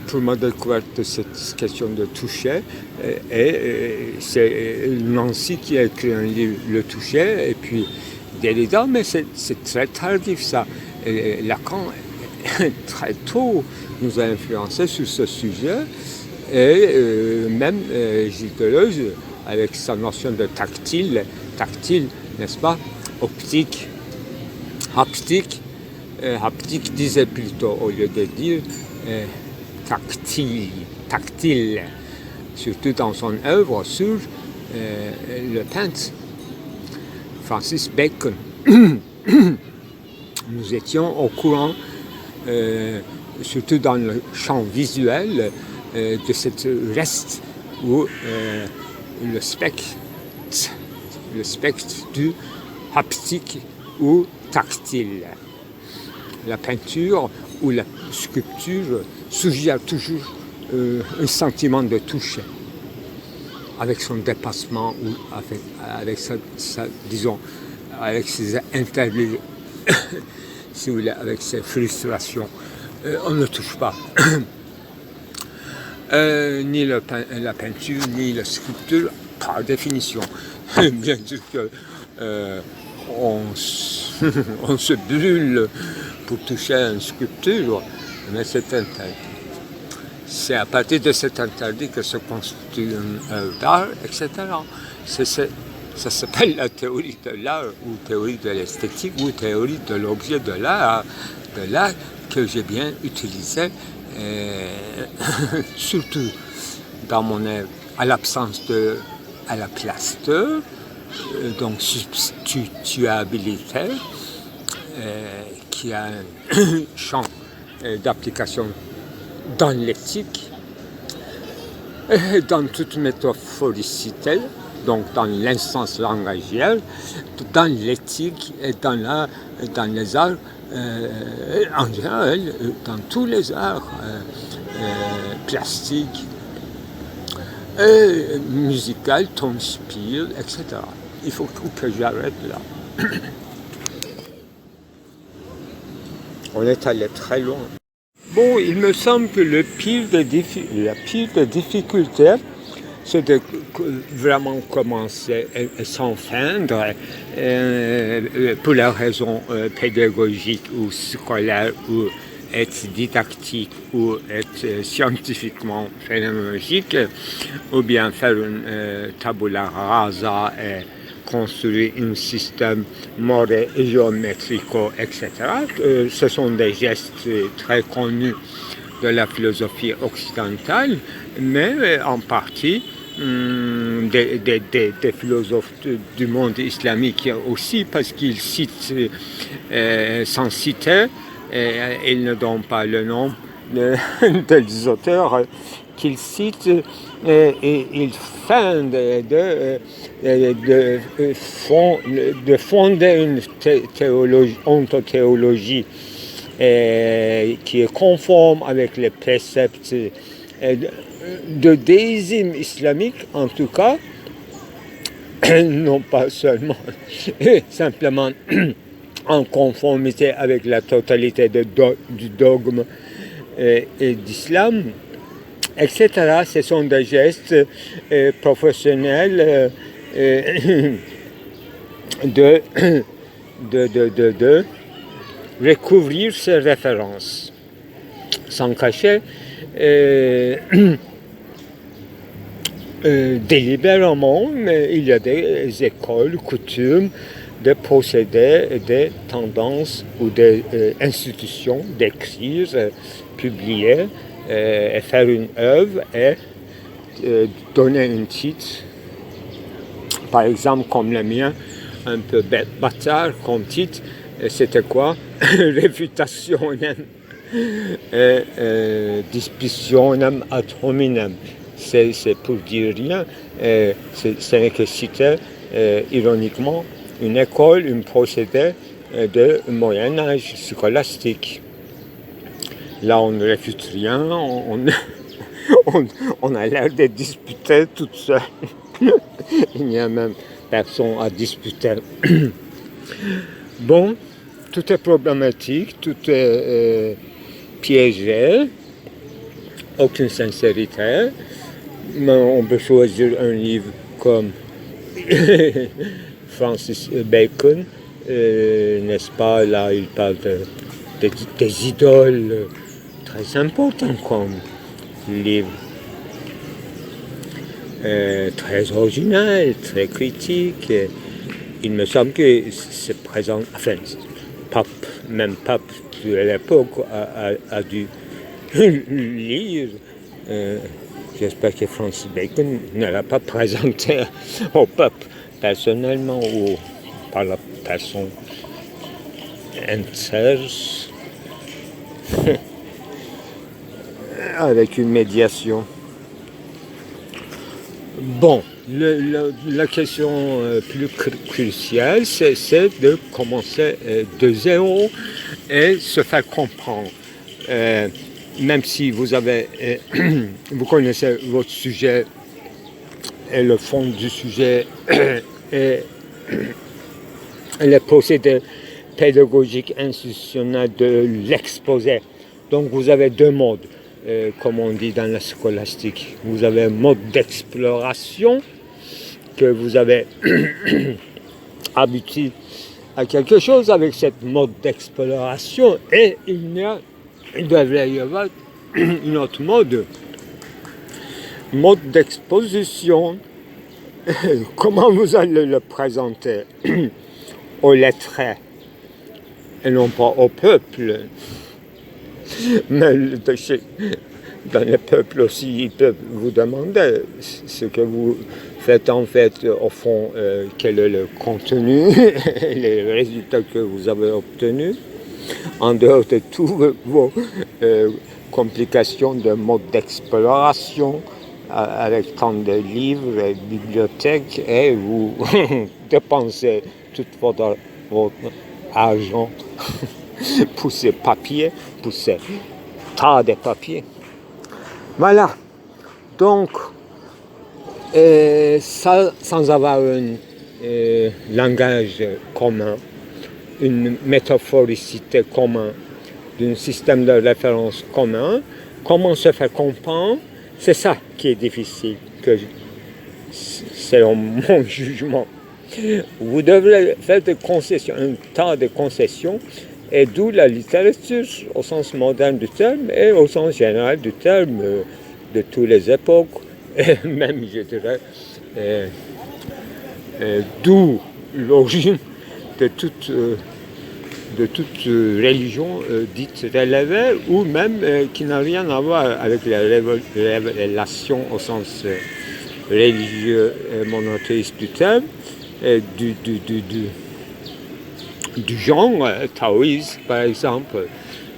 A: pour ma découverte de cette question de toucher. Et c'est Nancy qui a écrit un livre, Le toucher, et puis Derrida, mais c'est très tardif ça. Et Lacan, très tôt, nous a influencé sur ce sujet, et même Gilles Deleuze, avec sa notion de tactile, n'est-ce pas, optique, haptique disait plutôt, au lieu de dire tactile, surtout dans son œuvre sur le peintre Francis Bacon. Nous étions au courant, surtout dans le champ visuel, de cette reste où le spectre du haptique ou tactile. La peinture ou la sculpture suggère toujours un sentiment de toucher, avec son dépassement ou avec avec ses interdits, si vous voulez, avec ses frustrations. On ne touche pas. Ni la peinture, ni la sculpture, par définition. Bien sûr que on se brûle pour toucher à une sculpture, mais c'est interdit. C'est à partir de cet interdit que se constitue une œuvre d'art, etc. Ça s'appelle la théorie de l'art, ou théorie de l'esthétique, ou théorie de l'objet de l'art que j'ai bien utilisé, surtout dans mon œuvre, à l'absence à la place de, donc substituabilité, qui a un champ d'application dans l'éthique, dans toute métaphoricité, donc dans l'instance langagière, dans l'éthique et dans les arts, en général, dans tous les arts plastiques, musical, tonspiel, etc. Il faut que j'arrête là. On est allé très loin. Bon, il me semble que la pire des difficultés, c'est de vraiment commencer et s'enfreindre pour la raison pédagogique ou scolaire ou être didactique ou être scientifiquement phénoménologique, ou bien faire une tabula rasa et construire un système moré, géométrico, etc. Ce sont des gestes très connus de la philosophie occidentale, mais en partie des philosophes du monde islamique aussi, parce qu'ils citent sans citer, ils ne donnent pas le nom des auteurs qu'ils citent, et ils feignent de fonder une ontothéologie qui est conforme avec les préceptes de déisme islamique, en tout cas, non pas seulement simplement en conformité avec la totalité du dogme et d'islam, etc. Ce sont des gestes professionnels de recouvrir ces références sans cacher délibérément, mais il y a des écoles, coutumes, des procédés, des tendances ou des institutions d'écrire, publier et faire une œuvre et donner un titre, par exemple comme le mien, un peu bâtard comme titre, c'était quoi? Réfutationem et disputionem ad hominem. C'est pour dire rien, ce n'est que citer ironiquement une école, un procédé de Moyen-Âge scolastique. Là, on ne réfute rien, on a l'air de disputer toute seule. Il n'y a même personne à disputer. Bon, tout est problématique, tout est piégé, aucune sincérité. Mais on peut choisir un livre comme Francis Bacon, n'est-ce pas? Là, il parle des idoles très importantes comme livre. Très original, très critique. Il me semble que c'est présent, enfin, même pape de l'époque a dû lire. J'espère que Francis Bacon ne l'a pas présenté au pape personnellement ou par la personne interse avec une médiation. Bon, la question plus cruciale, c'est de commencer de zéro et se faire comprendre. Même si vous connaissez votre sujet et le fond du sujet et les procédés pédagogiques institutionnels de l'exposé. Donc vous avez deux modes, comme on dit dans la scolastique. Vous avez un mode d'exploration que vous avez habitué à quelque chose avec cette mode d'exploration, et il devrait y avoir une autre mode d'exposition. Comment vous allez le présenter aux lettrés et non pas au peuple? Mais dans le peuple aussi, ils peuvent vous demander ce que vous faites en fait, au fond, quel est le contenu, les résultats que vous avez obtenus, en dehors de toutes vos complications de mode d'exploration, avec tant de livres et bibliothèques, et vous dépensez tout votre argent pour ces papiers, pour ces tas de papiers. Voilà. Donc, ça, sans avoir un langage commun, une métaphoricité commune, d'un système de référence commun, comment se faire comprendre, c'est ça qui est difficile, selon mon jugement. Vous devrez faire des concessions, un tas de concessions, et d'où la littérature au sens moderne du terme et au sens général du terme de toutes les époques, et même je dirais d'où l'origine de toute religion dite relevée ou même qui n'a rien à voir avec la révélation au sens religieux et monothéiste du terme, du genre taoïste par exemple.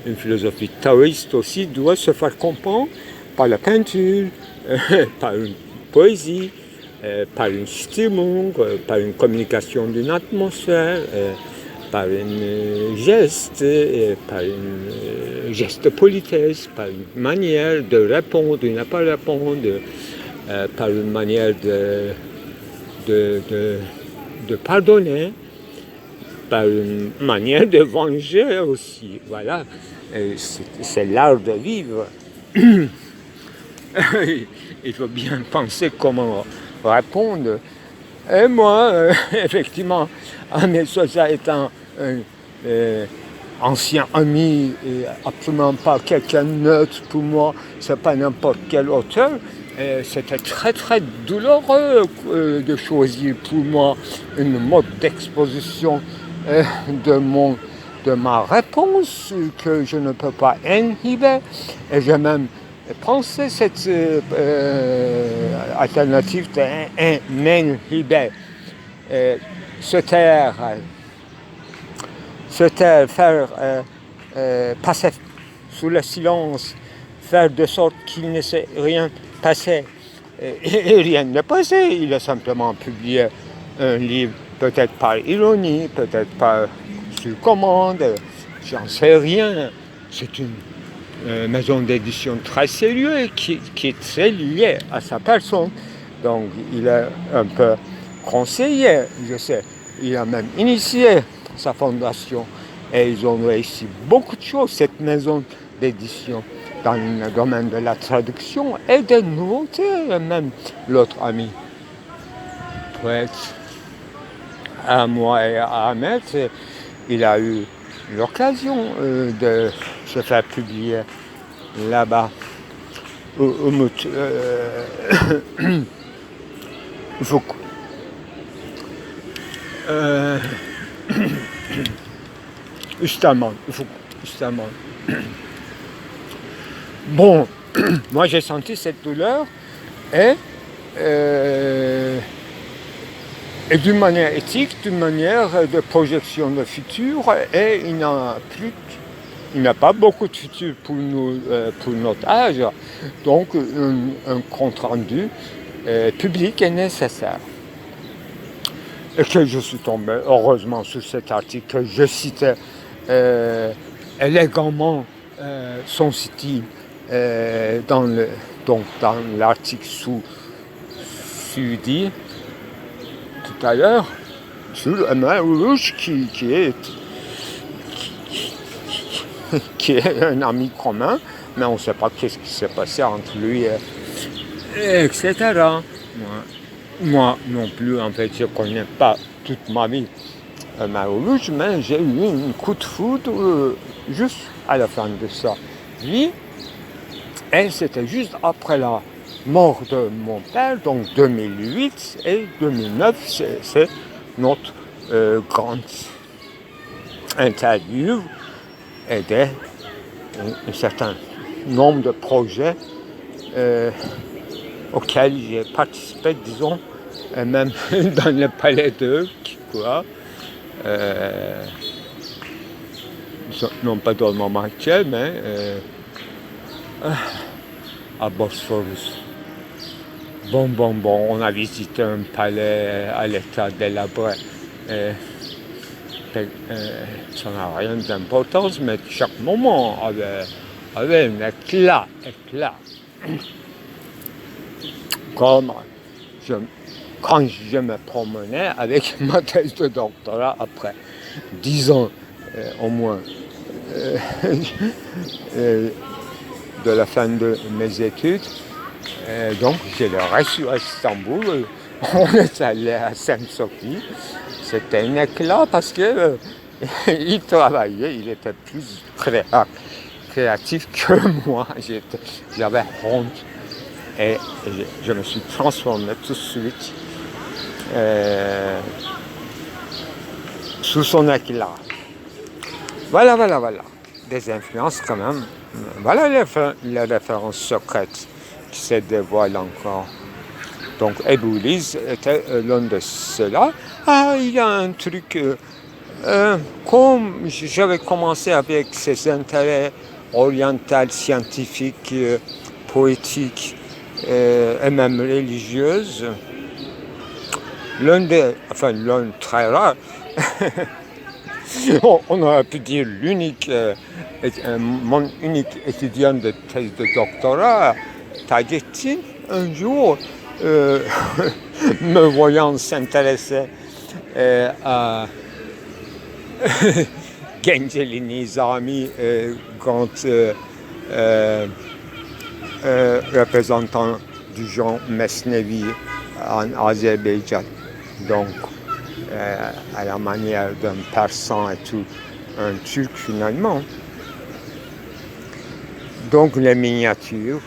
A: Une philosophie taoïste aussi doit se faire comprendre par la peinture, par une poésie, par une stimmung, par une communication d'une atmosphère, par un geste, par une geste de politesse, par une manière de répondre, de ne pas répondre, par une manière de pardonner, par une manière de venger aussi. Voilà, c'est l'art de vivre. Il faut bien penser comment répondre. Et moi, effectivement, en étant un ancien ami, et absolument pas quelqu'un de neutre pour moi, c'est pas n'importe quel auteur, c'était très très douloureux de choisir pour moi une mode d'exposition de ma réponse que je ne peux pas inhiber. Et j'ai même pensé cette alternative d'inhiber, se taire, faire passer sous le silence, faire de sorte qu'il ne s'est rien passé. Et rien ne passé. Il a simplement publié un livre, peut-être par ironie, peut-être par sur commande, j'en sais rien. C'est une maison d'édition très sérieuse qui est très liée à sa personne. Donc il a un peu conseillé, je sais, il a même initié sa fondation et ils ont réussi beaucoup de choses, cette maison d'édition, dans le domaine de la traduction et des nouveautés. Même l'autre ami poète, à moi et à Ahmed, il a eu l'occasion de se faire publier là-bas justement. Bon, moi j'ai senti cette douleur et d'une manière éthique, d'une manière de projection de futur, et il n'a pas beaucoup de futur pour nous, pour notre âge, donc un compte rendu public est nécessaire. Et que je suis tombé heureusement sur cet article que je citais élégamment son style dans l'article sous-dit tout à l'heure, sur le main rouge qui est un ami commun, mais on ne sait pas qu'est-ce qui s'est passé entre lui, etc. Moi non plus, en fait, je ne connais pas toute ma vie main rouge, mais j'ai eu un coup de foudre juste à la fin de sa vie, et c'était juste après la mort de mon père, donc 2008 et 2009, c'est notre grande interview et un certain nombre de projets auxquels j'ai participé, disons, et même dans le palais de quoi, non pas dans le moment actuel, mais à Bosphorus. Bon, on a visité un palais à l'état délabré. Ça n'a rien d'importance, mais chaque moment avait un éclat. Comme quand je me promenais avec ma thèse de doctorat après 10 ans au moins de la fin de mes études. Donc je l'ai reçu à Istanbul, on est allé à Sainte-Sophie. C'était un éclat parce que Il travaillait, il était plus créatif que moi. J'avais honte et je me suis transformé tout de suite sous son éclat. Voilà. Des influences quand même. Voilà les références secrètes qui se dévoilent encore. Donc Éboulis était l'un de ceux-là. Ah, il y a un truc, comme j'avais commencé avec ses intérêts orientaux, scientifiques, poétiques et même religieuses, l'un très rare, on aurait pu dire mon unique étudiant de thèse de doctorat, Tajettin, un jour, me voyant s'intéresser à Gençlerin Nizami, grand représentant du genre Mesnevi en Azerbaïdjan. Donc, à la manière d'un persan et tout, un turc finalement. Donc les miniatures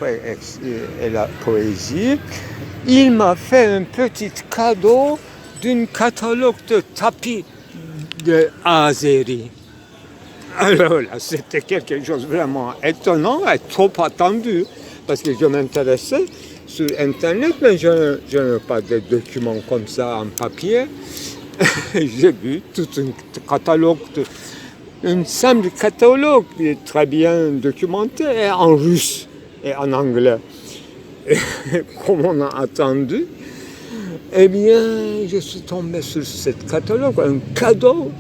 A: et la poésie. Il m'a fait un petit cadeau d'un catalogue de tapis de Azeri. Alors là, c'était quelque chose de vraiment étonnant et trop attendu, parce que je m'intéressais sur Internet, mais je n'ai pas de documents comme ça en papier. J'ai vu tout un catalogue, un simple catalogue très bien documenté en russe et en anglais. Et comme on a attendu, eh bien, je suis tombé sur ce catalogue, un cadeau.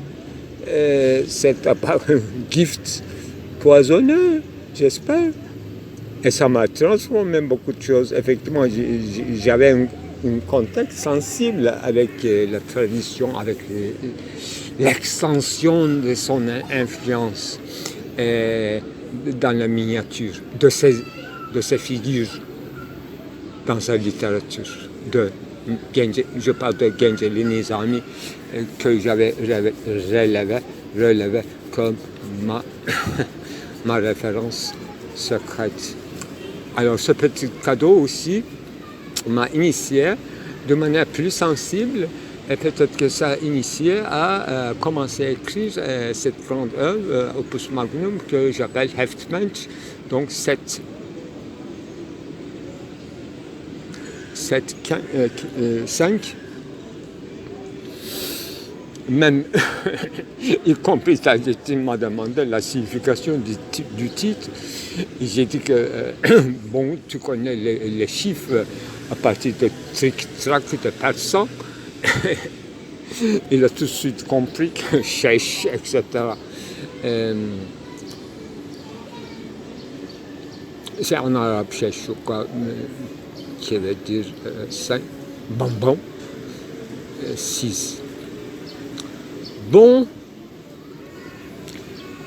A: C'est à part un gift poisonneux, j'espère. Et ça m'a transformé beaucoup de choses. Effectivement, j'avais un contexte sensible avec la tradition, avec l'extension de son influence dans la miniature, de ses figures dans sa littérature. Je parle de Gençlerin Nizami que j'avais relevé comme ma référence secrète. Alors ce petit cadeau aussi m'a initié de manière plus sensible, et peut-être que ça a initié à commencer à écrire cette grande œuvre, Opus Magnum, que j'appelle Heftmensch, donc 5, même y compris Tajettin m'a demandé la signification du titre. J'ai dit que, bon, tu connais les chiffres à partir de tric-trac de persan. Il a tout de suite compris que chèche, etc. C'est en arabe chèche, quoi, qui veut dire 5, bonbon, 6. Bon,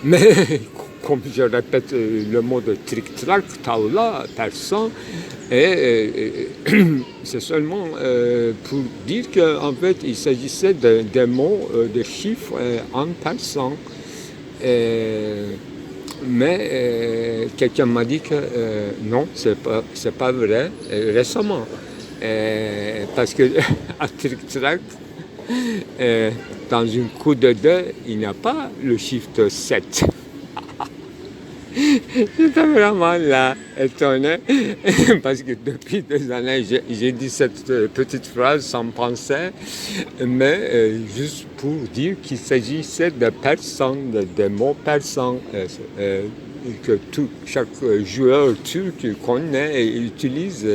A: mais comme je répète le mot de tric-trac, tawla, persan, et c'est seulement pour dire qu'en fait il s'agissait des mots, de chiffres en persan. Mais quelqu'un m'a dit que non, c'est pas vrai, récemment. Parce que à tric-trac, dans une coup de 2, il n'y a pas le chiffre 7. J'étais vraiment là, étonné, parce que depuis des années, j'ai dit cette petite phrase sans penser, mais juste pour dire qu'il s'agissait de persans, de mots persans, que chaque joueur turc connaît et utilise,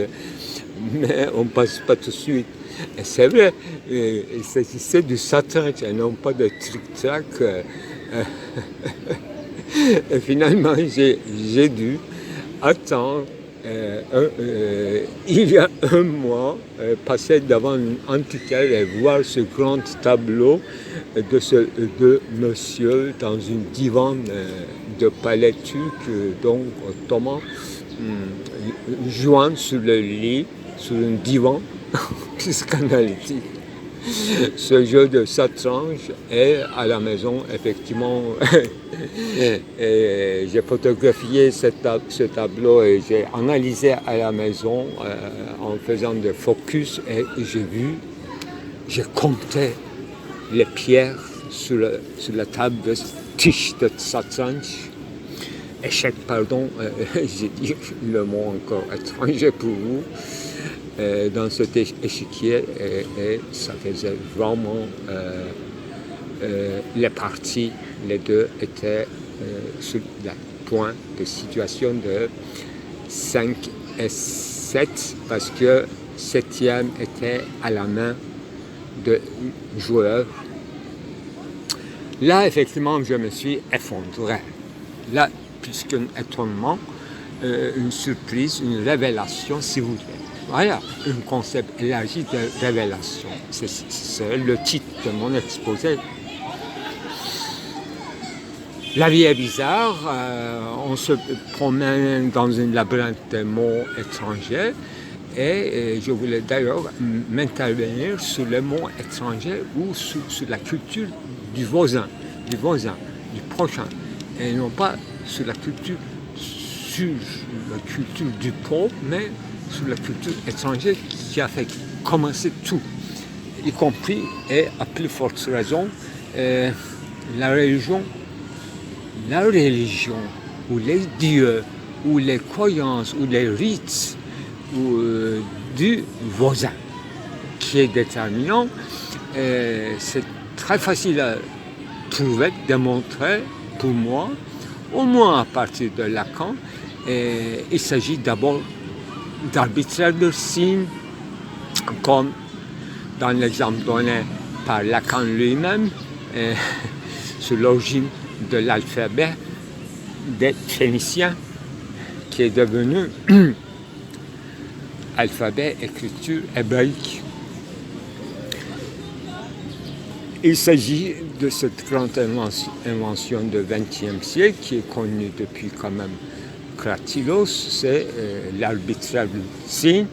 A: mais on ne passe pas tout de suite. Et c'est vrai, il s'agissait du satrange et non pas de tric-trac. Et finalement, j'ai dû attendre, il y a un mois, passer devant un antiquaire et voir ce grand tableau de monsieur dans une divan de palais turc, donc ottoman, jouant sur le lit, sur un divan psychanalytique. ce jeu de satranj. Et à la maison, effectivement, et j'ai photographié ce tableau et j'ai analysé à la maison en faisant des focus et j'ai compté les pierres sur la table de tisch de satranj. Échec, pardon, j'ai dit le mot encore étranger pour vous, dans cet échiquier, et ça faisait vraiment, les parties, les deux étaient sur le point de situation de 5 et 7, parce que 7e était à la main de joueur. Là, effectivement, je me suis effondré. Là, plus qu'un étonnement, une surprise, une révélation, si vous voulez. Voilà, un concept élargi de révélation. C'est le titre de mon exposé. La vie est bizarre, on se promène dans un labyrinthe de mots étrangers et je voulais d'ailleurs m'intervenir sur les mots étrangers ou sur la culture du voisin, du prochain, et non pas sur la culture du pauvre, mais sur la culture étrangère qui a fait commencer tout, y compris, et à plus forte raison, la religion, ou les dieux, ou les croyances, ou les rites du voisin, qui est déterminant. C'est très facile à trouver, démontrer pour moi, au moins à partir de Lacan. Il s'agit d'abord d'arbitraire de signes, comme dans l'exemple donné par Lacan lui-même, sur l'origine de l'alphabet des Phéniciens, qui est devenu alphabet, écriture hébraïque. Il s'agit de cette grande invention du XXe siècle qui est connue depuis quand même Kratilos, c'est l'arbitraire du signe,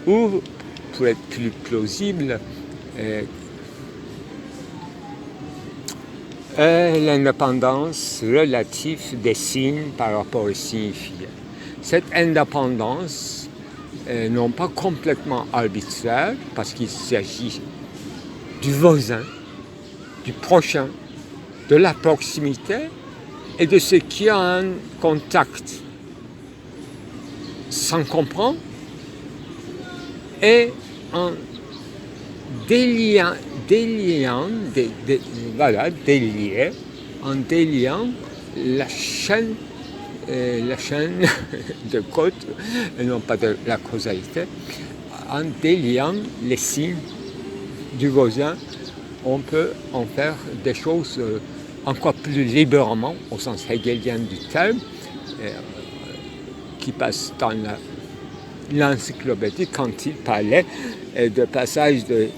A: ou pour être plus plausible, l'indépendance relative des signes par rapport aux signifiés. Cette indépendance non pas complètement arbitraire, parce qu'il s'agit du voisin, du prochain, de la proximité et de ce qui a un contact sans comprendre, et en déliant la chaîne de code, et non pas de la causalité, en déliant les signes du voisin, on peut en faire des choses encore plus librement, au sens hegelien du terme, qui passe dans l'encyclopédie quand il parlait de passages de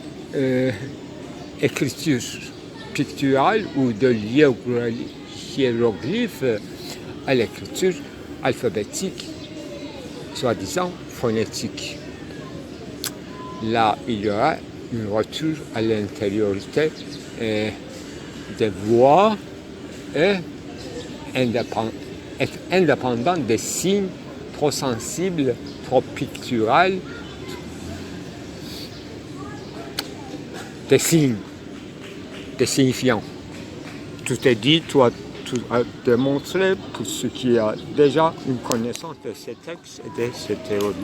A: écriture picturale ou de hiéroglyphes à l'écriture alphabétique, soi-disant phonétique. Là, il y aura un retour à l'intériorité des voix et indépendant des signes trop sensibles, trop picturales, des signes, des signifiants. Tout est dit, tout a démontré pour ceux qui ont déjà une connaissance de ces textes et de ces théories.